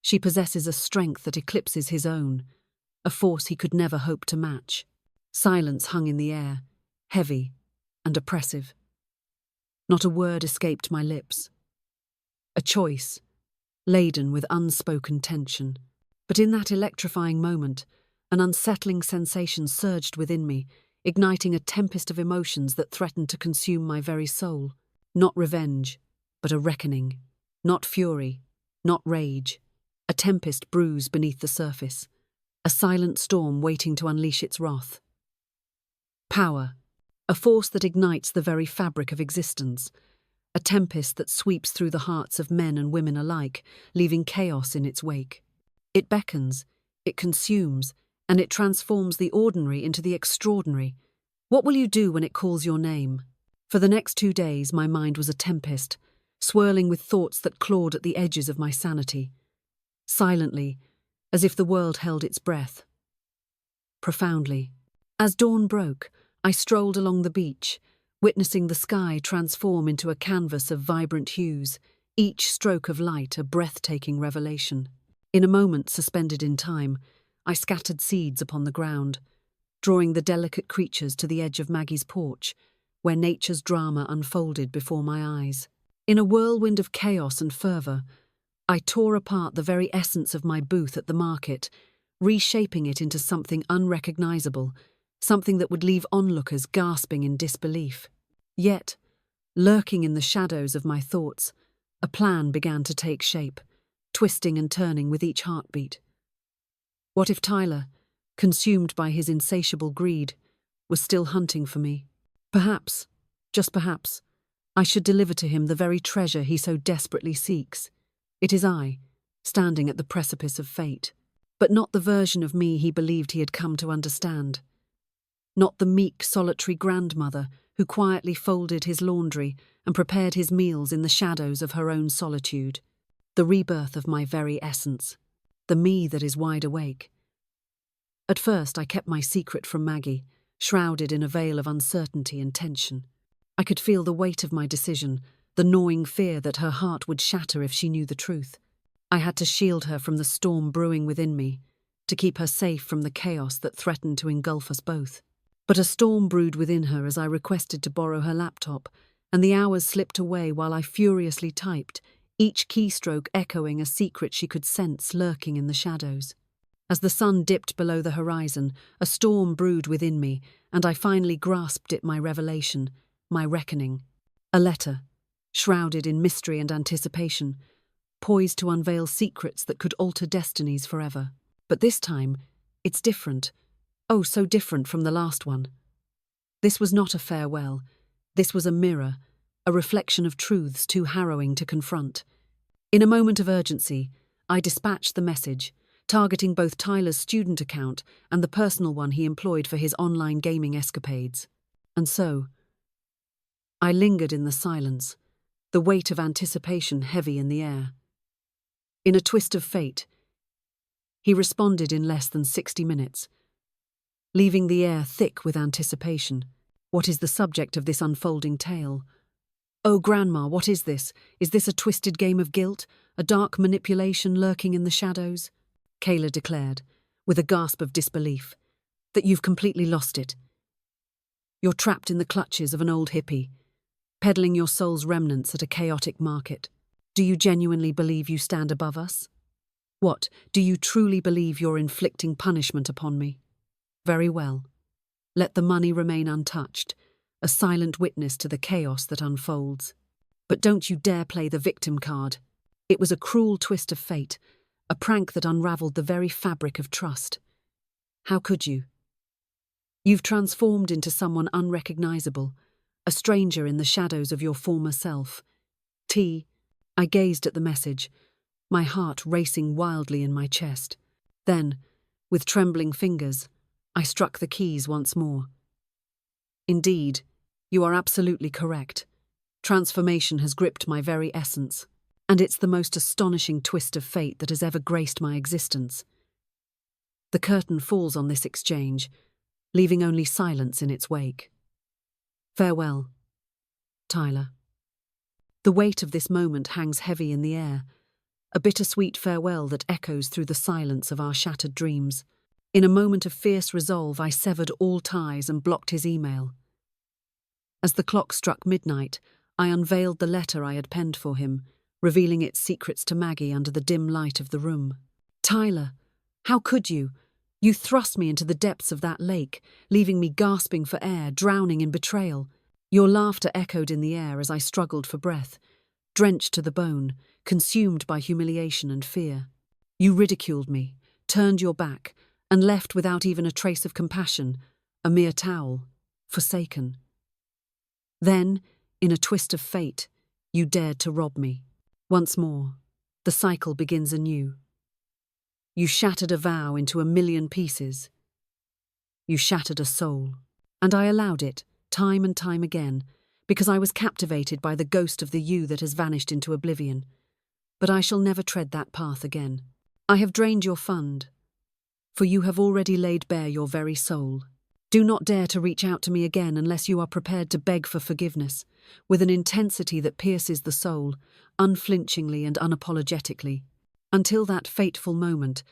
She possesses a strength that eclipses his own, a force he could never hope to match. Silence hung in the air, heavy and oppressive. Not a word escaped my lips. A choice, laden with unspoken tension. But in that electrifying moment, an unsettling sensation surged within me, igniting a tempest of emotions that threatened to consume my very soul. Not revenge, but a reckoning. Not fury, not rage. A tempest bruised beneath the surface. A silent storm waiting to unleash its wrath. Power, a force that ignites the very fabric of existence. A tempest that sweeps through the hearts of men and women alike, leaving chaos in its wake. It beckons, it consumes, and it transforms the ordinary into the extraordinary. What will you do when it calls your name? For the next 2 days, my mind was a tempest, swirling with thoughts that clawed at the edges of my sanity. Silently, as if the world held its breath. Profoundly. As dawn broke, I strolled along the beach, witnessing the sky transform into a canvas of vibrant hues, each stroke of light a breathtaking revelation. In a moment suspended in time, I scattered seeds upon the ground, drawing the delicate creatures to the edge of Maggie's porch, where nature's drama unfolded before my eyes. In a whirlwind of chaos and fervour, I tore apart the very essence of my booth at the market, reshaping it into something unrecognisable, something that would leave onlookers gasping in disbelief. Yet, lurking in the shadows of my thoughts, a plan began to take shape, twisting and turning with each heartbeat. What if Tyler, consumed by his insatiable greed, was still hunting for me? Perhaps, just perhaps, I should deliver to him the very treasure he so desperately seeks. It is I, standing at the precipice of fate, but not the version of me he believed he had come to understand. Not the meek, solitary grandmother who quietly folded his laundry and prepared his meals in the shadows of her own solitude. The rebirth of my very essence, the me that is wide awake. At first I kept my secret from Maggie, shrouded in a veil of uncertainty and tension. I could feel the weight of my decision, the gnawing fear that her heart would shatter if she knew the truth. I had to shield her from the storm brewing within me, to keep her safe from the chaos that threatened to engulf us both. But a storm brewed within her as I requested to borrow her laptop, and the hours slipped away while I furiously typed, each keystroke echoing a secret she could sense lurking in the shadows. As the sun dipped below the horizon, a storm brewed within me, and I finally grasped it, my revelation, my reckoning. A letter, shrouded in mystery and anticipation, poised to unveil secrets that could alter destinies forever. But this time, it's different. Oh, so different from the last one. This was not a farewell. This was a mirror, a reflection of truths too harrowing to confront. In a moment of urgency, I dispatched the message, targeting both Tyler's student account and the personal one he employed for his online gaming escapades. And so, I lingered in the silence, the weight of anticipation heavy in the air. In a twist of fate, he responded in less than 60 minutes, leaving the air thick with anticipation. What is the subject of this unfolding tale? Oh, Grandma, what is this? Is this a twisted game of guilt, a dark manipulation lurking in the shadows? Kayla declared, with a gasp of disbelief, that you've completely lost it. You're trapped in the clutches of an old hippie, peddling your soul's remnants at a chaotic market. Do you genuinely believe you stand above us? What, do you truly believe you're inflicting punishment upon me? Very well. Let the money remain untouched, a silent witness to the chaos that unfolds. But don't you dare play the victim card. It was a cruel twist of fate, a prank that unraveled the very fabric of trust. How could you? You've transformed into someone unrecognizable, a stranger in the shadows of your former self. I gazed at the message, my heart racing wildly in my chest. Then, with trembling fingers, I struck the keys once more. Indeed, you are absolutely correct. Transformation has gripped my very essence, and it's the most astonishing twist of fate that has ever graced my existence. The curtain falls on this exchange, leaving only silence in its wake. Farewell, Tyler. The weight of this moment hangs heavy in the air, a bittersweet farewell that echoes through the silence of our shattered dreams. In a moment of fierce resolve, I severed all ties and blocked his email. As the clock struck midnight, I unveiled the letter I had penned for him, revealing its secrets to Maggie under the dim light of the room. Tyler, how could you? You thrust me into the depths of that lake, leaving me gasping for air, drowning in betrayal. Your laughter echoed in the air as I struggled for breath, drenched to the bone, consumed by humiliation and fear. You ridiculed me, turned your back, and left without even a trace of compassion, a mere towel, forsaken. Then, in a twist of fate, you dared to rob me. Once more, the cycle begins anew. You shattered a vow into a million pieces. You shattered a soul. And I allowed it, time and time again, because I was captivated by the ghost of the you that has vanished into oblivion. But I shall never tread that path again. I have drained your fund, for you have already laid bare your very soul. Do not dare to reach out to me again unless you are prepared to beg for forgiveness, with an intensity that pierces the soul, unflinchingly and unapologetically. Until that fateful moment,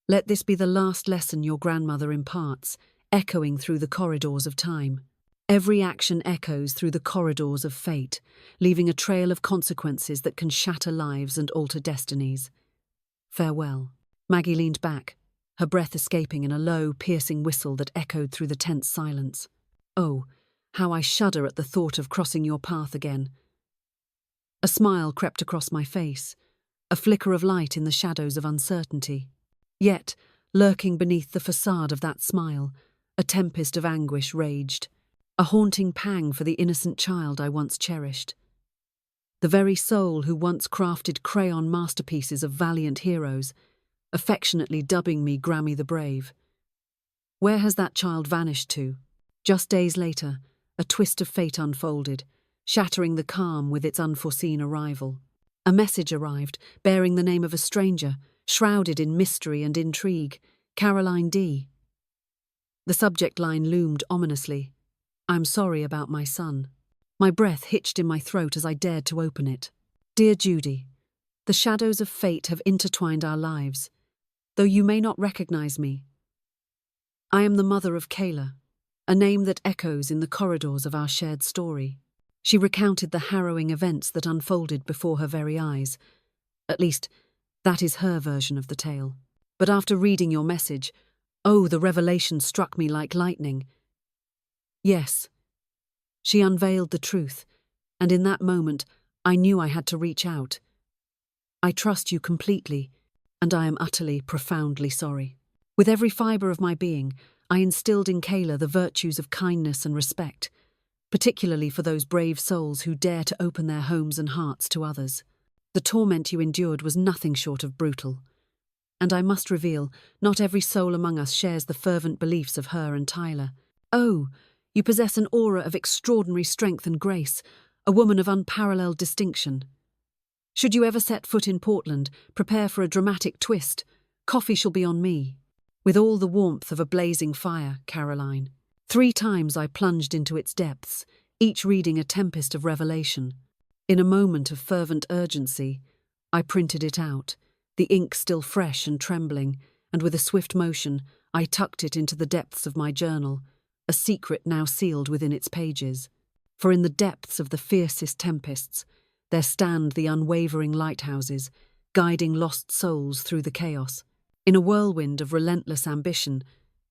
let this be the last lesson your grandmother imparts, echoing through the corridors of time. Every action echoes through the corridors of fate, leaving a trail of consequences that can shatter lives and alter destinies. Farewell. Maggie leaned back, her breath escaping in a low, piercing whistle that echoed through the tense silence. Oh, how I shudder at the thought of crossing your path again. A smile crept across my face, a flicker of light in the shadows of uncertainty. Yet, lurking beneath the facade of that smile, a tempest of anguish raged, a haunting pang for the innocent child I once cherished. The very soul who once crafted crayon masterpieces of valiant heroes, affectionately dubbing me Grammy the Brave. Where has that child vanished to? Just days later, a twist of fate unfolded, shattering the calm with its unforeseen arrival. A message arrived, bearing the name of a stranger, shrouded in mystery and intrigue, Caroline D. The subject line loomed ominously. I'm sorry about my son. My breath hitched in my throat as I dared to open it. Dear Judy, the shadows of fate have intertwined our lives, though you may not recognize me. I am the mother of Kayla, a name that echoes in the corridors of our shared story. She recounted the harrowing events that unfolded before her very eyes. At least, that is her version of the tale. But after reading your message, oh, the revelation struck me like lightning. Yes, she unveiled the truth, and in that moment, I knew I had to reach out. I trust you completely, and I am utterly, profoundly sorry. With every fibre of my being, I instilled in Kayla the virtues of kindness and respect, particularly for those brave souls who dare to open their homes and hearts to others. The torment you endured was nothing short of brutal. And I must reveal, not every soul among us shares the fervent beliefs of her and Tyler. Oh, you possess an aura of extraordinary strength and grace, a woman of unparalleled distinction. Should you ever set foot in Portland, prepare for a dramatic twist. Coffee shall be on me. With all the warmth of a blazing fire, Caroline. 3 times I plunged into its depths, each reading a tempest of revelation. In a moment of fervent urgency, I printed it out, the ink still fresh and trembling, and with a swift motion, I tucked it into the depths of my journal, a secret now sealed within its pages. For in the depths of the fiercest tempests, there stand the unwavering lighthouses, guiding lost souls through the chaos. In a whirlwind of relentless ambition,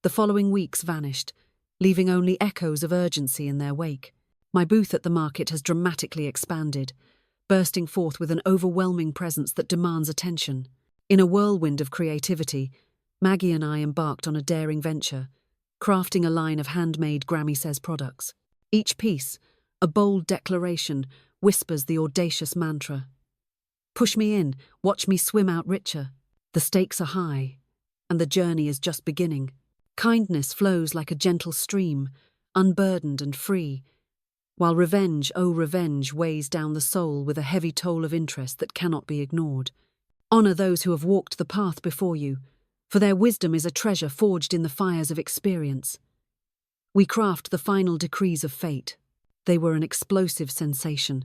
the following weeks vanished, leaving only echoes of urgency in their wake. My booth at the market has dramatically expanded, bursting forth with an overwhelming presence that demands attention. In a whirlwind of creativity, Maggie and I embarked on a daring venture, crafting a line of handmade Grammy Says products. Each piece, a bold declaration, whispers the audacious mantra. Push me in, watch me swim out richer. The stakes are high, and the journey is just beginning. Kindness flows like a gentle stream, unburdened and free, while revenge, oh revenge, weighs down the soul with a heavy toll of interest that cannot be ignored. Honor those who have walked the path before you, for their wisdom is a treasure forged in the fires of experience. We craft the final decrees of fate. They were an explosive sensation,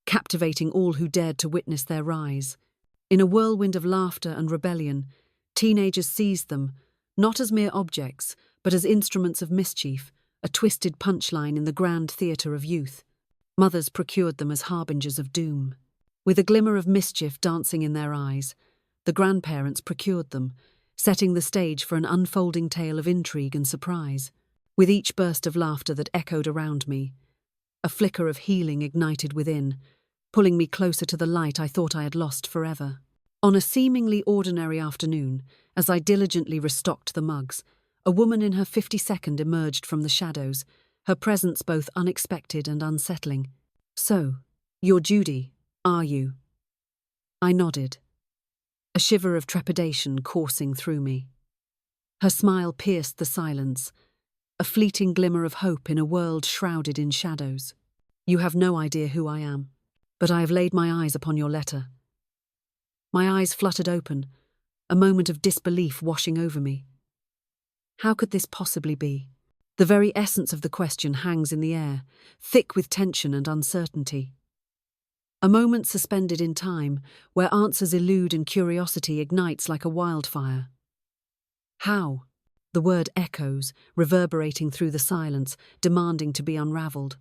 captivating all who dared to witness their rise. In a whirlwind of laughter and rebellion, teenagers seized them, not as mere objects, but as instruments of mischief, a twisted punchline in the grand theatre of youth. Mothers procured them as harbingers of doom. With a glimmer of mischief dancing in their eyes, the grandparents procured them, setting the stage for an unfolding tale of intrigue and surprise. With each burst of laughter that echoed around me, a flicker of healing ignited within, pulling me closer to the light I thought I had lost forever. On a seemingly ordinary afternoon, as I diligently restocked the mugs, a woman in her 52nd emerged from the shadows, her presence both unexpected and unsettling. "So, you're Judy, are you?" I nodded, a shiver of trepidation coursing through me. Her smile pierced the silence, a fleeting glimmer of hope in a world shrouded in shadows. "You have no idea who I am, but I have laid my eyes upon your letter." My eyes fluttered open, a moment of disbelief washing over me. How could this possibly be? The very essence of the question hangs in the air, thick with tension and uncertainty. A moment suspended in time, where answers elude and curiosity ignites like a wildfire. How? The word echoes, reverberating through the silence, demanding to be unravelled.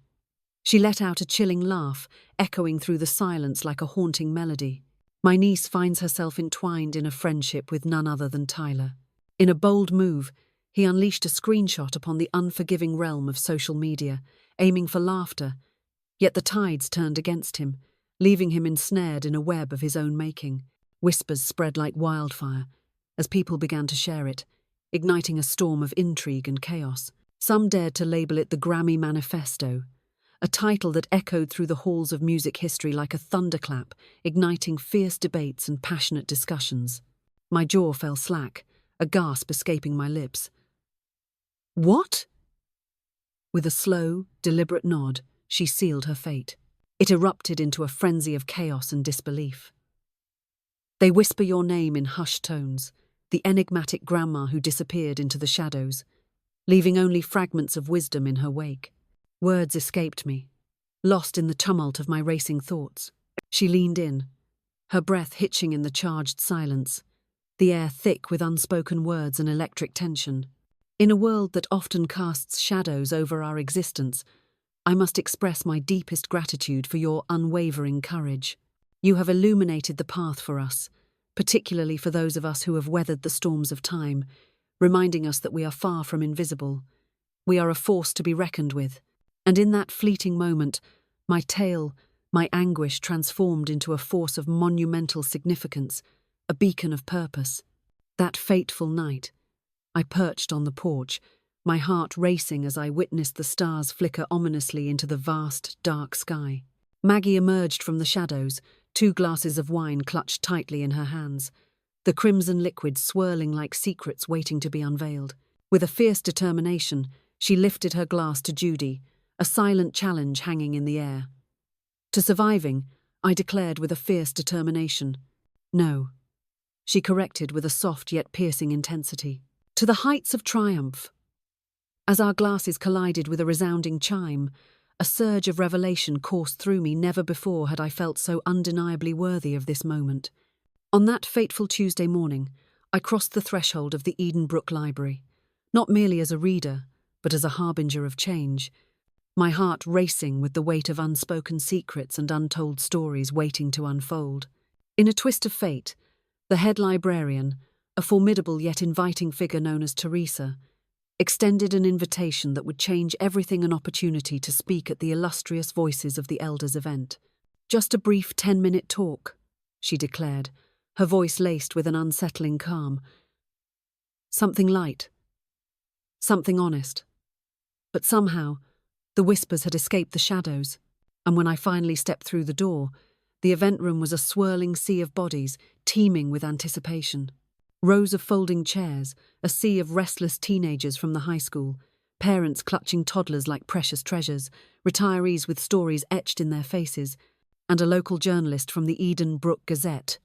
She let out a chilling laugh, echoing through the silence like a haunting melody. My niece finds herself entwined in a friendship with none other than Tyler. In a bold move, he unleashed a screenshot upon the unforgiving realm of social media, aiming for laughter, yet the tides turned against him, leaving him ensnared in a web of his own making. Whispers spread like wildfire as people began to share it, igniting a storm of intrigue and chaos. Some dared to label it the Grammy Manifesto, a title that echoed through the halls of music history like a thunderclap, igniting fierce debates and passionate discussions. My jaw fell slack, a gasp escaping my lips. "What?" With a slow, deliberate nod, she sealed her fate. It erupted into a frenzy of chaos and disbelief. "They whisper your name in hushed tones, the enigmatic grandma who disappeared into the shadows, leaving only fragments of wisdom in her wake." Words escaped me, lost in the tumult of my racing thoughts. She leaned in, her breath hitching in the charged silence, the air thick with unspoken words and electric tension. In a world that often casts shadows over our existence, I must express my deepest gratitude for your unwavering courage. You have illuminated the path for us, particularly for those of us who have weathered the storms of time, reminding us that we are far from invisible. We are a force to be reckoned with. And in that fleeting moment, my tale, my anguish transformed into a force of monumental significance, a beacon of purpose. That fateful night, I perched on the porch, my heart racing as I witnessed the stars flicker ominously into the vast, dark sky. Maggie emerged from the shadows, 2 glasses of wine clutched tightly in her hands, the crimson liquid swirling like secrets waiting to be unveiled. With a fierce determination, she lifted her glass to Judy, a silent challenge hanging in the air. To surviving, I declared with a fierce determination. No, she corrected with a soft yet piercing intensity. To the heights of triumph. As our glasses collided with a resounding chime, a surge of revelation coursed through me. Never before had I felt so undeniably worthy of this moment. On that fateful Tuesday morning, I crossed the threshold of the Edenbrook Library, not merely as a reader, but as a harbinger of change, my heart racing with the weight of unspoken secrets and untold stories waiting to unfold. In a twist of fate, the head librarian, a formidable yet inviting figure known as Teresa, extended an invitation that would change everything. An opportunity to speak at the illustrious Voices of the Elders event. Just a brief 10-minute talk, she declared, her voice laced with an unsettling calm. Something light. Something honest. But somehow, the whispers had escaped the shadows, and when I finally stepped through the door, the event room was a swirling sea of bodies, teeming with anticipation. Rows of folding chairs, a sea of restless teenagers from the high school, parents clutching toddlers like precious treasures, retirees with stories etched in their faces, and a local journalist from the Edenbrook Gazette,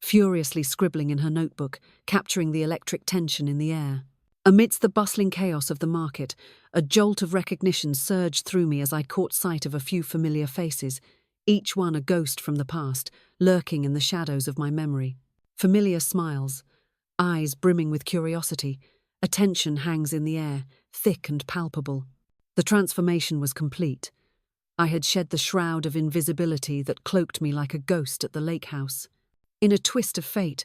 furiously scribbling in her notebook, capturing the electric tension in the air. Amidst the bustling chaos of the market, a jolt of recognition surged through me as I caught sight of a few familiar faces, each one a ghost from the past, lurking in the shadows of my memory. Familiar smiles, eyes brimming with curiosity, attention hangs in the air, thick and palpable. The transformation was complete. I had shed the shroud of invisibility that cloaked me like a ghost at the lake house. In a twist of fate,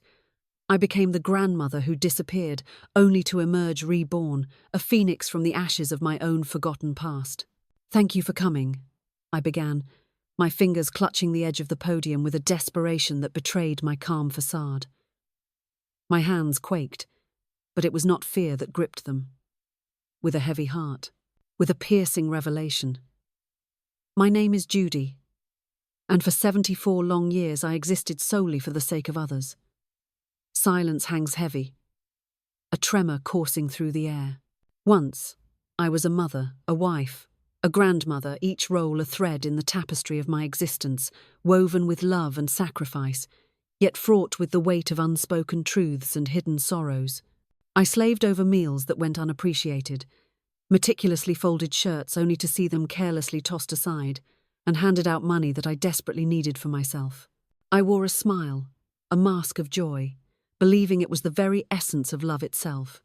I became the grandmother who disappeared, only to emerge reborn, a phoenix from the ashes of my own forgotten past. "Thank you for coming," I began, my fingers clutching the edge of the podium with a desperation that betrayed my calm facade. My hands quaked, but it was not fear that gripped them. With a heavy heart, with a piercing revelation. My name is Judy, and for 74 long years I existed solely for the sake of others. Silence hangs heavy, a tremor coursing through the air. Once, I was a mother, a wife, a grandmother, each role a thread in the tapestry of my existence, woven with love and sacrifice, yet fraught with the weight of unspoken truths and hidden sorrows. I slaved over meals that went unappreciated, meticulously folded shirts only to see them carelessly tossed aside, and handed out money that I desperately needed for myself. I wore a smile, a mask of joy, believing it was the very essence of love itself.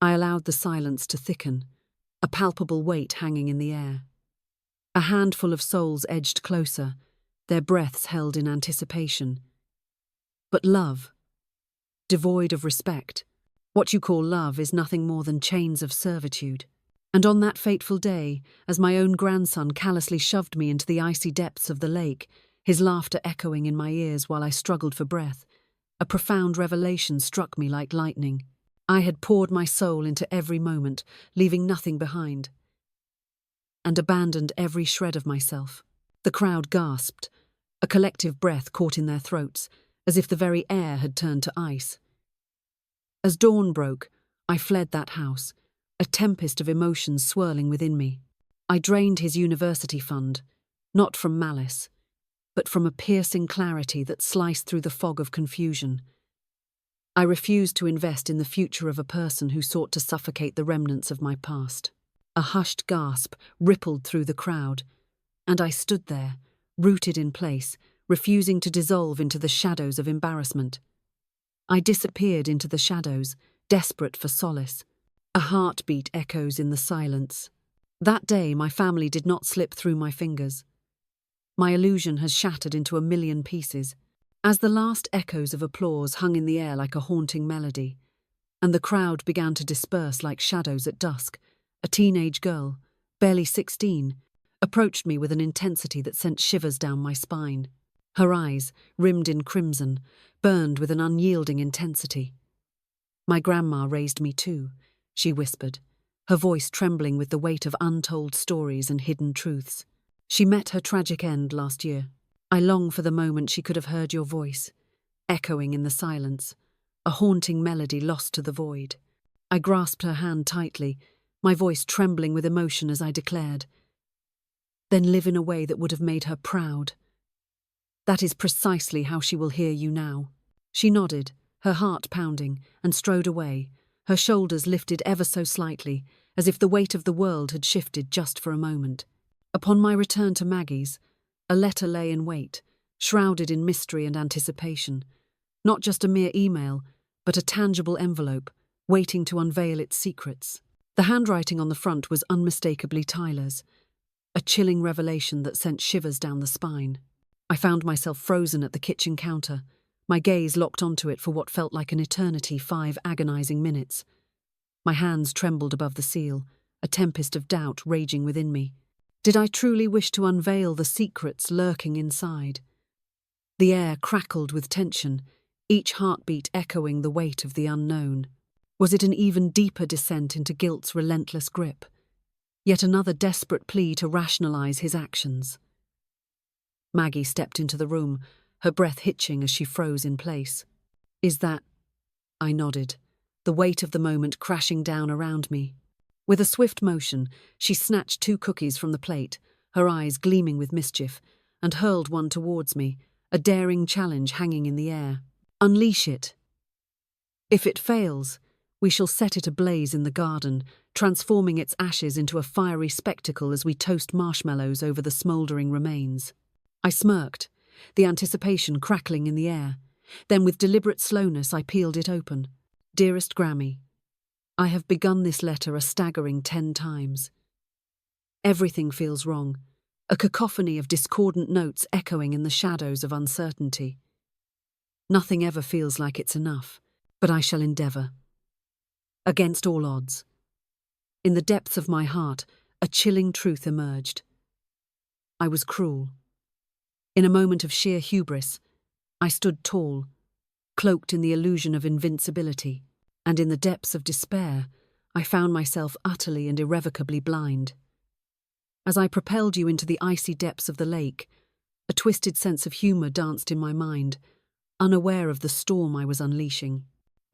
I allowed the silence to thicken, a palpable weight hanging in the air. A handful of souls edged closer, their breaths held in anticipation. But love, devoid of respect, what you call love is nothing more than chains of servitude. And on that fateful day, as my own grandson callously shoved me into the icy depths of the lake, his laughter echoing in my ears while I struggled for breath, a profound revelation struck me like lightning. I had poured my soul into every moment, leaving nothing behind, and abandoned every shred of myself. The crowd gasped, a collective breath caught in their throats, as if the very air had turned to ice. As dawn broke, I fled that house, a tempest of emotions swirling within me. I drained his university fund, not from malice, but from a piercing clarity that sliced through the fog of confusion. I refused to invest in the future of a person who sought to suffocate the remnants of my past. A hushed gasp rippled through the crowd, and I stood there, rooted in place, refusing to dissolve into the shadows of embarrassment. I disappeared into the shadows, desperate for solace. A heartbeat echoes in the silence. That day, my family did not slip through my fingers. My illusion has shattered into a million pieces. As the last echoes of applause hung in the air like a haunting melody, and the crowd began to disperse like shadows at dusk, a teenage girl, barely 16, approached me with an intensity that sent shivers down my spine. Her eyes, rimmed in crimson, burned with an unyielding intensity. "My grandma raised me too," she whispered, her voice trembling with the weight of untold stories and hidden truths. She met her tragic end last year. I long for the moment she could have heard your voice, echoing in the silence, a haunting melody lost to the void. I grasped her hand tightly, my voice trembling with emotion as I declared, "Then live in a way that would have made her proud. That is precisely how she will hear you now." She nodded, her heart pounding, and strode away, her shoulders lifted ever so slightly, as if the weight of the world had shifted just for a moment. Upon my return to Maggie's, a letter lay in wait, shrouded in mystery and anticipation. Not just a mere email, but a tangible envelope, waiting to unveil its secrets. The handwriting on the front was unmistakably Tyler's, a chilling revelation that sent shivers down the spine. I found myself frozen at the kitchen counter, my gaze locked onto it for what felt like an eternity, 5 agonizing minutes. My hands trembled above the seal, a tempest of doubt raging within me. Did I truly wish to unveil the secrets lurking inside? The air crackled with tension, each heartbeat echoing the weight of the unknown. Was it an even deeper descent into guilt's relentless grip? Yet another desperate plea to rationalize his actions. Maggie stepped into the room, her breath hitching as she froze in place. "Is that—" I nodded, the weight of the moment crashing down around me. With a swift motion, she snatched 2 cookies from the plate, her eyes gleaming with mischief, and hurled one towards me, a daring challenge hanging in the air. "Unleash it. If it fails, we shall set it ablaze in the garden, transforming its ashes into a fiery spectacle as we toast marshmallows over the smouldering remains." I smirked, the anticipation crackling in the air. Then with deliberate slowness I peeled it open. "Dearest Grammy, I have begun this letter a staggering 10 times. Everything feels wrong, a cacophony of discordant notes echoing in the shadows of uncertainty. Nothing ever feels like it's enough, but I shall endeavor. Against all odds." In the depths of my heart, a chilling truth emerged. I was cruel. In a moment of sheer hubris, I stood tall, cloaked in the illusion of invincibility, and in the depths of despair, I found myself utterly and irrevocably blind. As I propelled you into the icy depths of the lake, a twisted sense of humor danced in my mind, unaware of the storm I was unleashing.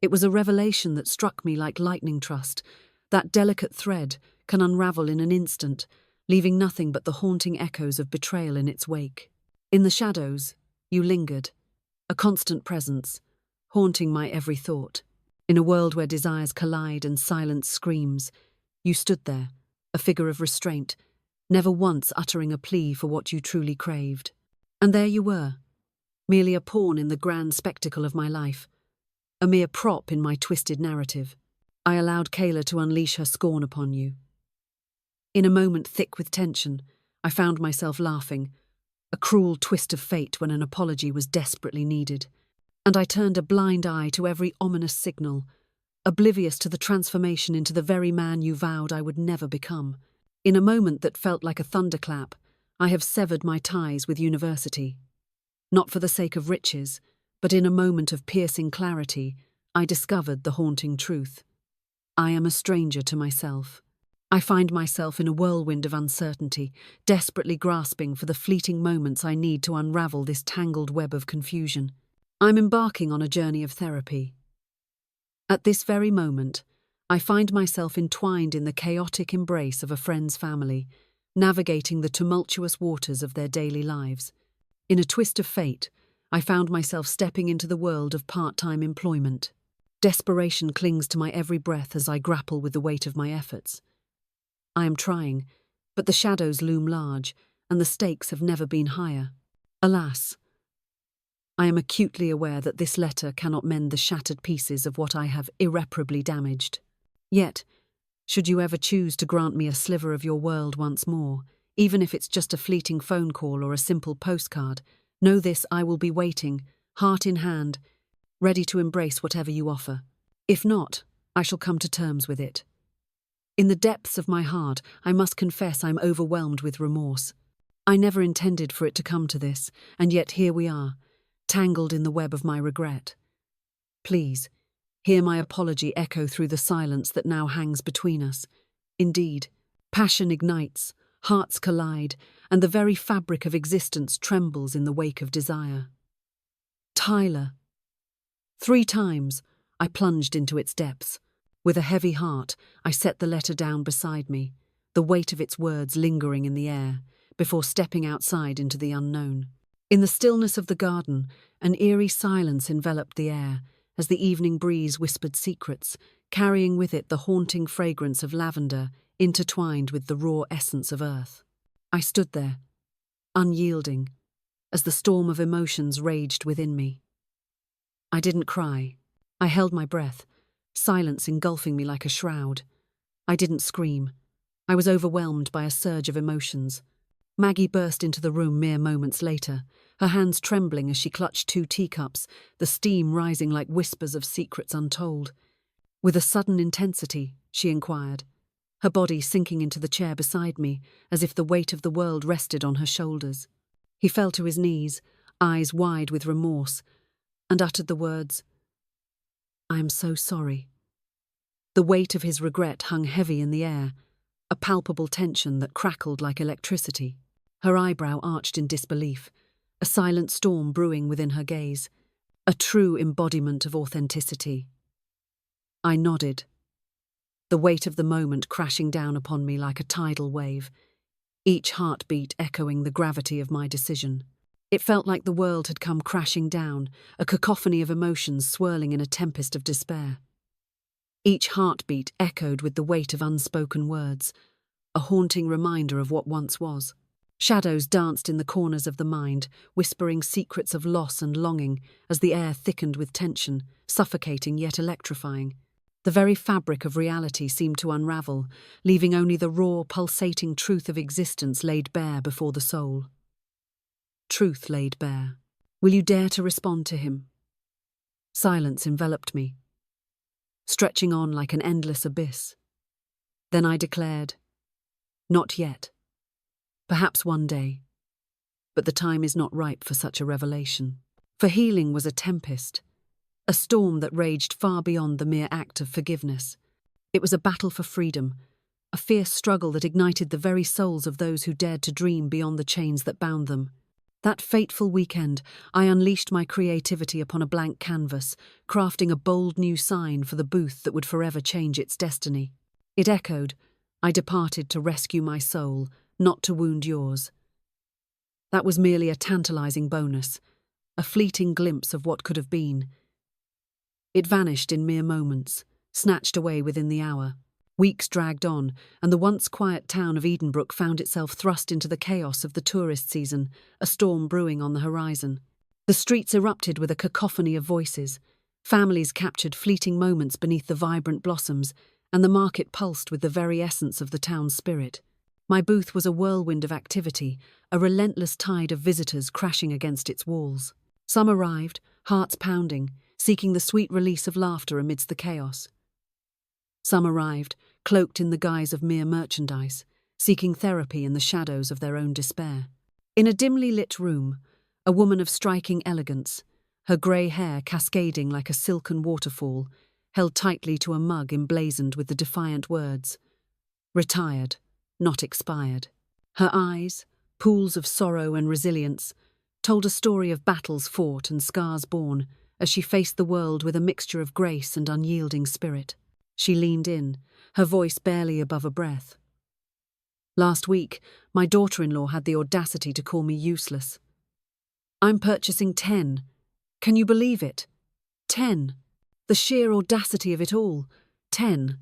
It was a revelation that struck me like lightning thrust. That delicate thread can unravel in an instant, leaving nothing but the haunting echoes of betrayal in its wake. In the shadows, you lingered, a constant presence, haunting my every thought. In a world where desires collide and silence screams, you stood there, a figure of restraint, never once uttering a plea for what you truly craved. And there you were, merely a pawn in the grand spectacle of my life, a mere prop in my twisted narrative. I allowed Kayla to unleash her scorn upon you. In a moment thick with tension, I found myself laughing, a cruel twist of fate when an apology was desperately needed. And I turned a blind eye to every ominous signal, oblivious to the transformation into the very man you vowed I would never become. In a moment that felt like a thunderclap, I have severed my ties with university. Not for the sake of riches, but in a moment of piercing clarity, I discovered the haunting truth. I am a stranger to myself. I find myself in a whirlwind of uncertainty, desperately grasping for the fleeting moments I need to unravel this tangled web of confusion. I'm embarking on a journey of therapy. At this very moment, I find myself entwined in the chaotic embrace of a friend's family, navigating the tumultuous waters of their daily lives. In a twist of fate, I found myself stepping into the world of part-time employment. Desperation clings to my every breath as I grapple with the weight of my efforts. I am trying, but the shadows loom large, and the stakes have never been higher. Alas, I am acutely aware that this letter cannot mend the shattered pieces of what I have irreparably damaged. Yet, should you ever choose to grant me a sliver of your world once more, even if it's just a fleeting phone call or a simple postcard, know this: I will be waiting, heart in hand, ready to embrace whatever you offer. If not, I shall come to terms with it. In the depths of my heart, I must confess I'm overwhelmed with remorse. I never intended for it to come to this, and yet here we are, tangled in the web of my regret. Please, hear my apology echo through the silence that now hangs between us. Indeed, passion ignites, hearts collide, and the very fabric of existence trembles in the wake of desire. Tyler. 3 times, I plunged into its depths. With a heavy heart, I set the letter down beside me, the weight of its words lingering in the air, before stepping outside into the unknown. In the stillness of the garden, an eerie silence enveloped the air, as the evening breeze whispered secrets, carrying with it the haunting fragrance of lavender intertwined with the raw essence of earth. I stood there, unyielding, as the storm of emotions raged within me. I didn't cry. I held my breath, silence engulfing me like a shroud. I didn't scream. I was overwhelmed by a surge of emotions. Maggie burst into the room mere moments later, her hands trembling as she clutched 2 teacups, the steam rising like whispers of secrets untold. With a sudden intensity, she inquired, her body sinking into the chair beside me, as if the weight of the world rested on her shoulders. He fell to his knees, eyes wide with remorse, and uttered the words, "I am so sorry." The weight of his regret hung heavy in the air, a palpable tension that crackled like electricity. Her eyebrow arched in disbelief, a silent storm brewing within her gaze, a true embodiment of authenticity. I nodded, the weight of the moment crashing down upon me like a tidal wave, each heartbeat echoing the gravity of my decision. It felt like the world had come crashing down, a cacophony of emotions swirling in a tempest of despair. Each heartbeat echoed with the weight of unspoken words, a haunting reminder of what once was. Shadows danced in the corners of the mind, whispering secrets of loss and longing as the air thickened with tension, suffocating yet electrifying. The very fabric of reality seemed to unravel, leaving only the raw, pulsating truth of existence laid bare before the soul. Truth laid bare. Will you dare to respond to him? Silence enveloped me, stretching on like an endless abyss. Then I declared, "Not yet. Perhaps one day. But the time is not ripe for such a revelation." For healing was a tempest, a storm that raged far beyond the mere act of forgiveness. It was a battle for freedom, a fierce struggle that ignited the very souls of those who dared to dream beyond the chains that bound them. That fateful weekend, I unleashed my creativity upon a blank canvas, crafting a bold new sign for the booth that would forever change its destiny. It echoed, "I departed to rescue my soul, not to wound yours." That was merely a tantalizing bonus, a fleeting glimpse of what could have been. It vanished in mere moments, snatched away within the hour. Weeks dragged on, and the once quiet town of Edenbrook found itself thrust into the chaos of the tourist season, a storm brewing on the horizon. The streets erupted with a cacophony of voices. Families captured fleeting moments beneath the vibrant blossoms, and the market pulsed with the very essence of the town's spirit. My booth was a whirlwind of activity, a relentless tide of visitors crashing against its walls. Some arrived, hearts pounding, seeking the sweet release of laughter amidst the chaos. Some arrived, cloaked in the guise of mere merchandise, seeking therapy in the shadows of their own despair. In a dimly lit room, a woman of striking elegance, her grey hair cascading like a silken waterfall, held tightly to a mug emblazoned with the defiant words, "Retired, not expired." Her eyes, pools of sorrow and resilience, told a story of battles fought and scars borne as she faced the world with a mixture of grace and unyielding spirit. She leaned in, her voice barely above a breath. "Last week, my daughter-in-law had the audacity to call me useless. I'm purchasing 10. Can you believe it? 10. The sheer audacity of it all. 10.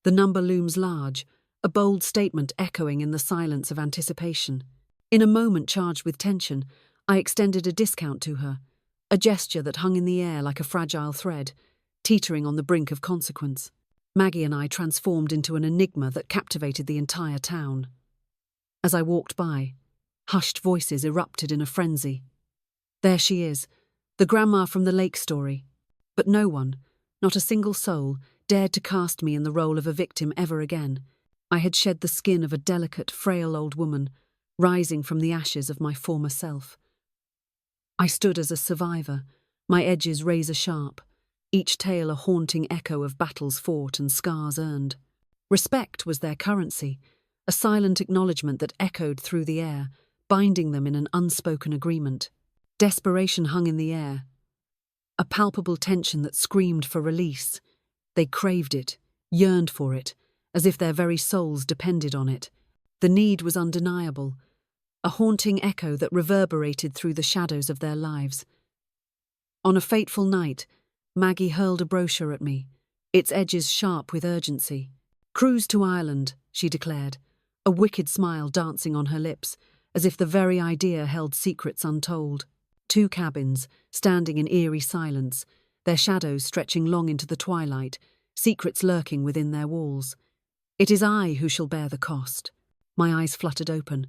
The number looms large, a bold statement echoing in the silence of anticipation. In a moment charged with tension, I extended a discount to her, a gesture that hung in the air like a fragile thread, teetering on the brink of consequence. Maggie and I transformed into an enigma that captivated the entire town. As I walked by, hushed voices erupted in a frenzy. There she is, the grandma from the lake story. But no one, not a single soul, dared to cast me in the role of a victim ever again. I had shed the skin of a delicate, frail old woman, rising from the ashes of my former self. I stood as a survivor, my edges razor-sharp, each tale a haunting echo of battles fought and scars earned. Respect was their currency, a silent acknowledgement that echoed through the air, binding them in an unspoken agreement. Desperation hung in the air, a palpable tension that screamed for release. They craved it, yearned for it, as if their very souls depended on it. The need was undeniable, a haunting echo that reverberated through the shadows of their lives. On a fateful night, Maggie hurled a brochure at me, its edges sharp with urgency. "Cruise to Ireland," she declared, a wicked smile dancing on her lips, as if the very idea held secrets untold. 2 cabins, standing in eerie silence, their shadows stretching long into the twilight, secrets lurking within their walls. "It is I who shall bear the cost." My eyes fluttered open,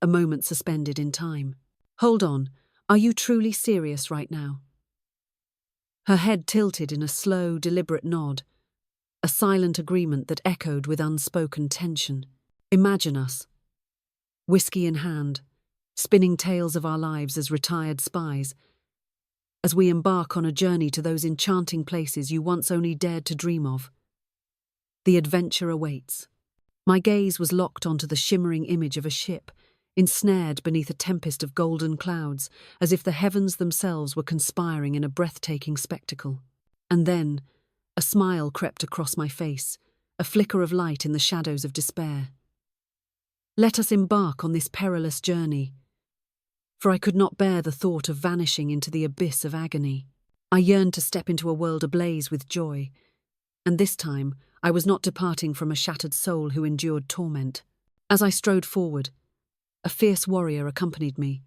a moment suspended in time. "Hold on, are you truly serious right now?" Her head tilted in a slow, deliberate nod, a silent agreement that echoed with unspoken tension. Imagine us, whiskey in hand, spinning tales of our lives as retired spies, as we embark on a journey to those enchanting places you once only dared to dream of. The adventure awaits. My gaze was locked onto the shimmering image of a ship, ensnared beneath a tempest of golden clouds, as if the heavens themselves were conspiring in a breathtaking spectacle. And then, a smile crept across my face, a flicker of light in the shadows of despair. Let us embark on this perilous journey, for I could not bear the thought of vanishing into the abyss of agony. I yearned to step into a world ablaze with joy, and this time I was not departing from a shattered soul who endured torment. As I strode forward, a fierce warrior accompanied me,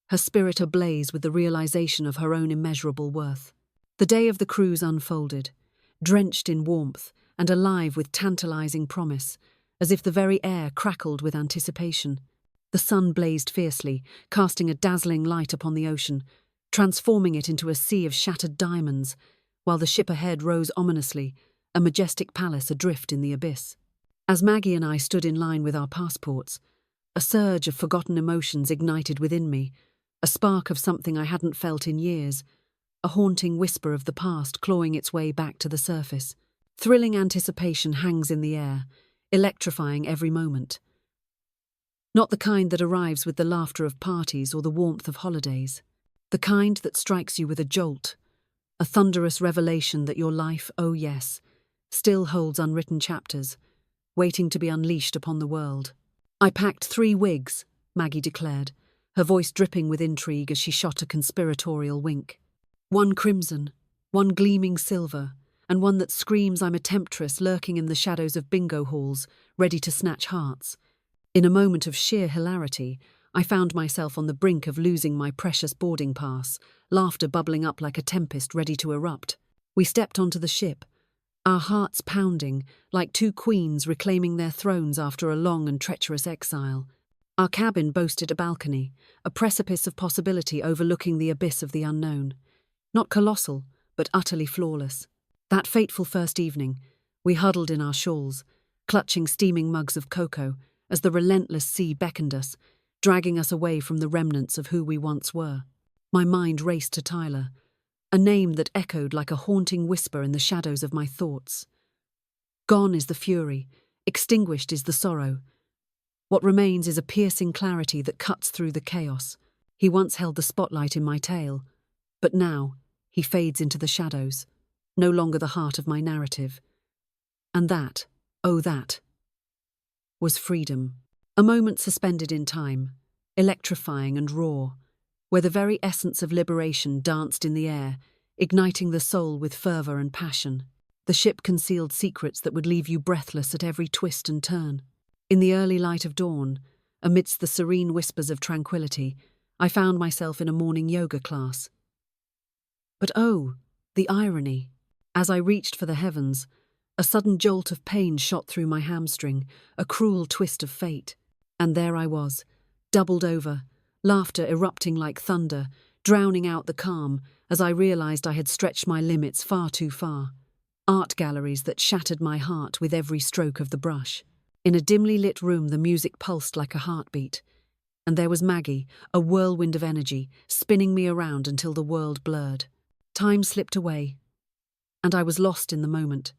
her spirit ablaze with the realization of her own immeasurable worth. The day of the cruise unfolded, drenched in warmth and alive with tantalizing promise, as if the very air crackled with anticipation. The sun blazed fiercely, casting a dazzling light upon the ocean, transforming it into a sea of shattered diamonds, while the ship ahead rose ominously, a majestic palace adrift in the abyss. As Maggie and I stood in line with our passports, a surge of forgotten emotions ignited within me, a spark of something I hadn't felt in years, a haunting whisper of the past clawing its way back to the surface. Thrilling anticipation hangs in the air, electrifying every moment. Not the kind that arrives with the laughter of parties or the warmth of holidays. The kind that strikes you with a jolt, a thunderous revelation that your life, oh yes, still holds unwritten chapters, waiting to be unleashed upon the world. "I packed 3 wigs," Maggie declared, her voice dripping with intrigue as she shot a conspiratorial wink. "One crimson, one gleaming silver, and one that screams I'm a temptress lurking in the shadows of bingo halls, ready to snatch hearts." In a moment of sheer hilarity, I found myself on the brink of losing my precious boarding pass, laughter bubbling up like a tempest ready to erupt. We stepped onto the ship, our hearts pounding, like 2 queens reclaiming their thrones after a long and treacherous exile. Our cabin boasted a balcony, a precipice of possibility overlooking the abyss of the unknown. Not colossal, but utterly flawless. That fateful first evening, we huddled in our shawls, clutching steaming mugs of cocoa, as the relentless sea beckoned us, dragging us away from the remnants of who we once were. My mind raced to Tyler, a name that echoed like a haunting whisper in the shadows of my thoughts. Gone is the fury, extinguished is the sorrow. What remains is a piercing clarity that cuts through the chaos. He once held the spotlight in my tale, but now he fades into the shadows, no longer the heart of my narrative. And that, oh that, was freedom. A moment suspended in time, electrifying and raw, where the very essence of liberation danced in the air, igniting the soul with fervor and passion. The ship concealed secrets that would leave you breathless at every twist and turn. In the early light of dawn, amidst the serene whispers of tranquility, I found myself in a morning yoga class. But oh, the irony! As I reached for the heavens, a sudden jolt of pain shot through my hamstring, a cruel twist of fate. And there I was, doubled over, laughter erupting like thunder, drowning out the calm as I realized I had stretched my limits far too far. Art galleries that shattered my heart with every stroke of the brush. In a dimly lit room, the music pulsed like a heartbeat. And there was Maggie, a whirlwind of energy, spinning me around until the world blurred. Time slipped away, and I was lost in the moment,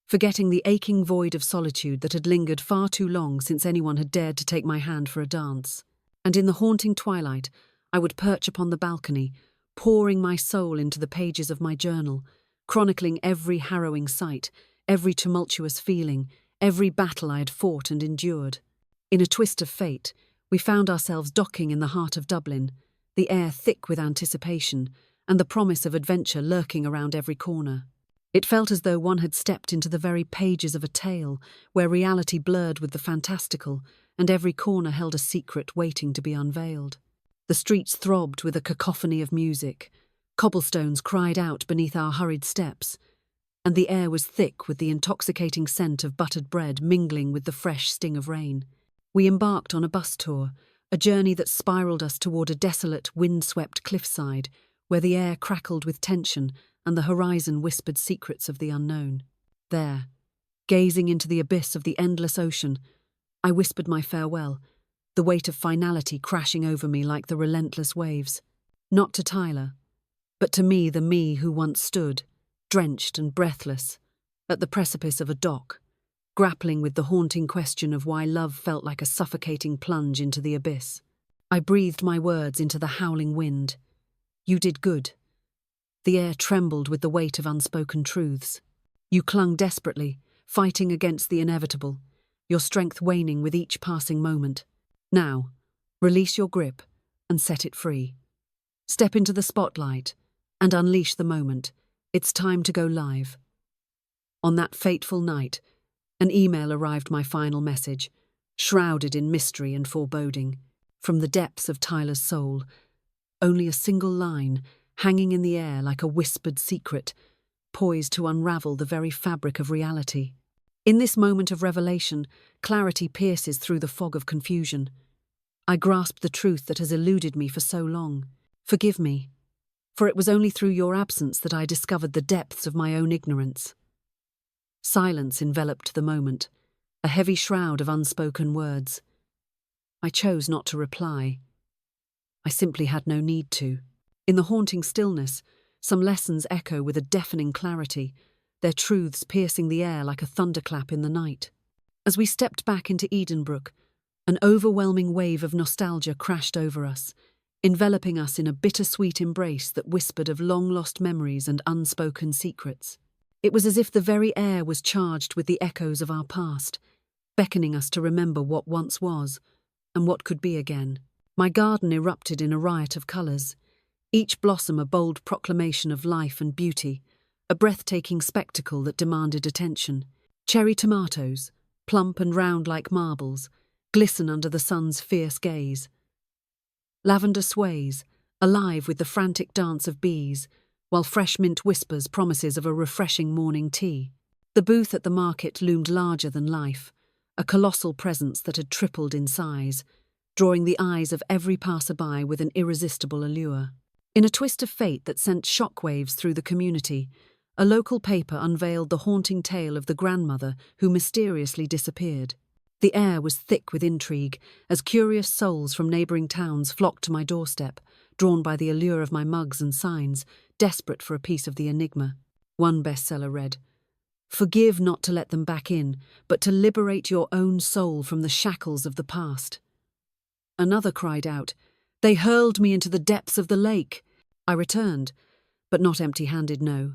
forgetting the aching void of solitude that had lingered far too long since anyone had dared to take my hand for a dance. And in the haunting twilight, I would perch upon the balcony, pouring my soul into the pages of my journal, chronicling every harrowing sight, every tumultuous feeling, every battle I had fought and endured. In a twist of fate, we found ourselves docking in the heart of Dublin, the air thick with anticipation, and the promise of adventure lurking around every corner. It felt as though one had stepped into the very pages of a tale, where reality blurred with the fantastical, and every corner held a secret waiting to be unveiled. The streets throbbed with a cacophony of music, cobblestones cried out beneath our hurried steps, and the air was thick with the intoxicating scent of buttered bread mingling with the fresh sting of rain. We embarked on a bus tour, a journey that spiraled us toward a desolate, wind-swept cliffside, where the air crackled with tension and the horizon whispered secrets of the unknown. There, gazing into the abyss of the endless ocean, I whispered my farewell, the weight of finality crashing over me like the relentless waves. Not to Tyler, but to me, the me who once stood, drenched and breathless, at the precipice of a dock, grappling with the haunting question of why love felt like a suffocating plunge into the abyss. I breathed my words into the howling wind. You did good. The air trembled with the weight of unspoken truths. You clung desperately, fighting against the inevitable, your strength waning with each passing moment. Now, release your grip and set it free. Step into the spotlight and unleash the moment. It's time to go live. On that fateful night, an email arrived, my final message, shrouded in mystery and foreboding, from the depths of Tyler's soul. Only a single line, hanging in the air like a whispered secret, poised to unravel the very fabric of reality. In this moment of revelation, clarity pierces through the fog of confusion. I grasp the truth that has eluded me for so long. Forgive me, for it was only through your absence that I discovered the depths of my own ignorance. Silence enveloped the moment, a heavy shroud of unspoken words. I chose not to reply. I simply had no need to. In the haunting stillness, some lessons echo with a deafening clarity, their truths piercing the air like a thunderclap in the night. As we stepped back into Edenbrook, an overwhelming wave of nostalgia crashed over us, enveloping us in a bittersweet embrace that whispered of long-lost memories and unspoken secrets. It was as if the very air was charged with the echoes of our past, beckoning us to remember what once was and what could be again. My garden erupted in a riot of colours, each blossom a bold proclamation of life and beauty, a breathtaking spectacle that demanded attention. Cherry tomatoes, plump and round like marbles, glisten under the sun's fierce gaze. Lavender sways, alive with the frantic dance of bees, while fresh mint whispers promises of a refreshing morning tea. The booth at the market loomed larger than life, a colossal presence that had tripled in size, drawing the eyes of every passerby with an irresistible allure. In a twist of fate that sent shockwaves through the community, a local paper unveiled the haunting tale of the grandmother who mysteriously disappeared. The air was thick with intrigue, as curious souls from neighbouring towns flocked to my doorstep, drawn by the allure of my mugs and signs, desperate for a piece of the enigma. One bestseller read, "Forgive not to let them back in, but to liberate your own soul from the shackles of the past." Another cried out, "They hurled me into the depths of the lake." I returned, but not empty-handed, no.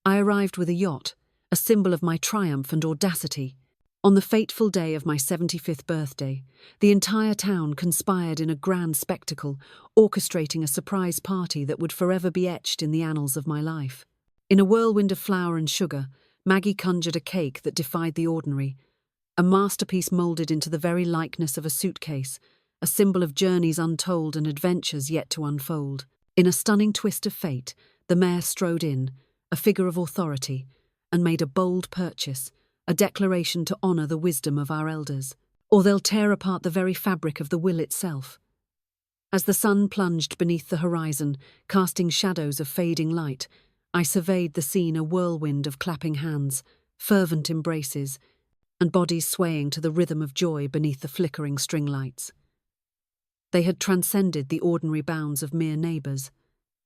I arrived with a yacht, a symbol of my triumph and audacity. On the fateful day of my 75th birthday, the entire town conspired in a grand spectacle, orchestrating a surprise party that would forever be etched in the annals of my life. In a whirlwind of flour and sugar, Maggie conjured a cake that defied the ordinary, a masterpiece moulded into the very likeness of a suitcase, a symbol of journeys untold and adventures yet to unfold. In a stunning twist of fate, the mayor strode in, a figure of authority, and made a bold purchase, a declaration to honour the wisdom of our elders, or they'll tear apart the very fabric of the will itself. As the sun plunged beneath the horizon, casting shadows of fading light, I surveyed the scene, a whirlwind of clapping hands, fervent embraces, and bodies swaying to the rhythm of joy beneath the flickering string lights. They had transcended the ordinary bounds of mere neighbours,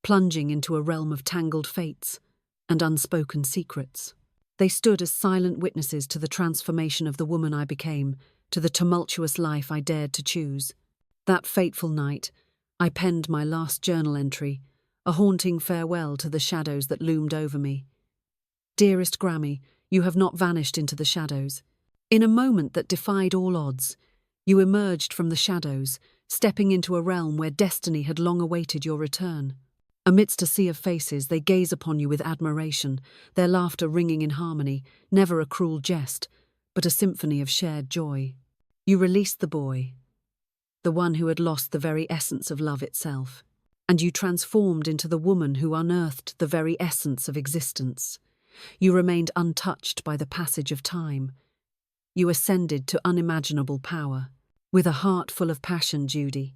plunging into a realm of tangled fates and unspoken secrets. They stood as silent witnesses to the transformation of the woman I became, to the tumultuous life I dared to choose. That fateful night, I penned my last journal entry, a haunting farewell to the shadows that loomed over me. Dearest Grammy, you have not vanished into the shadows. In a moment that defied all odds, you emerged from the shadows, stepping into a realm where destiny had long awaited your return. Amidst a sea of faces, they gaze upon you with admiration, their laughter ringing in harmony, never a cruel jest, but a symphony of shared joy. You released the boy, the one who had lost the very essence of love itself, and you transformed into the woman who unearthed the very essence of existence. You remained untouched by the passage of time. You ascended to unimaginable power. With a heart full of passion, Judy,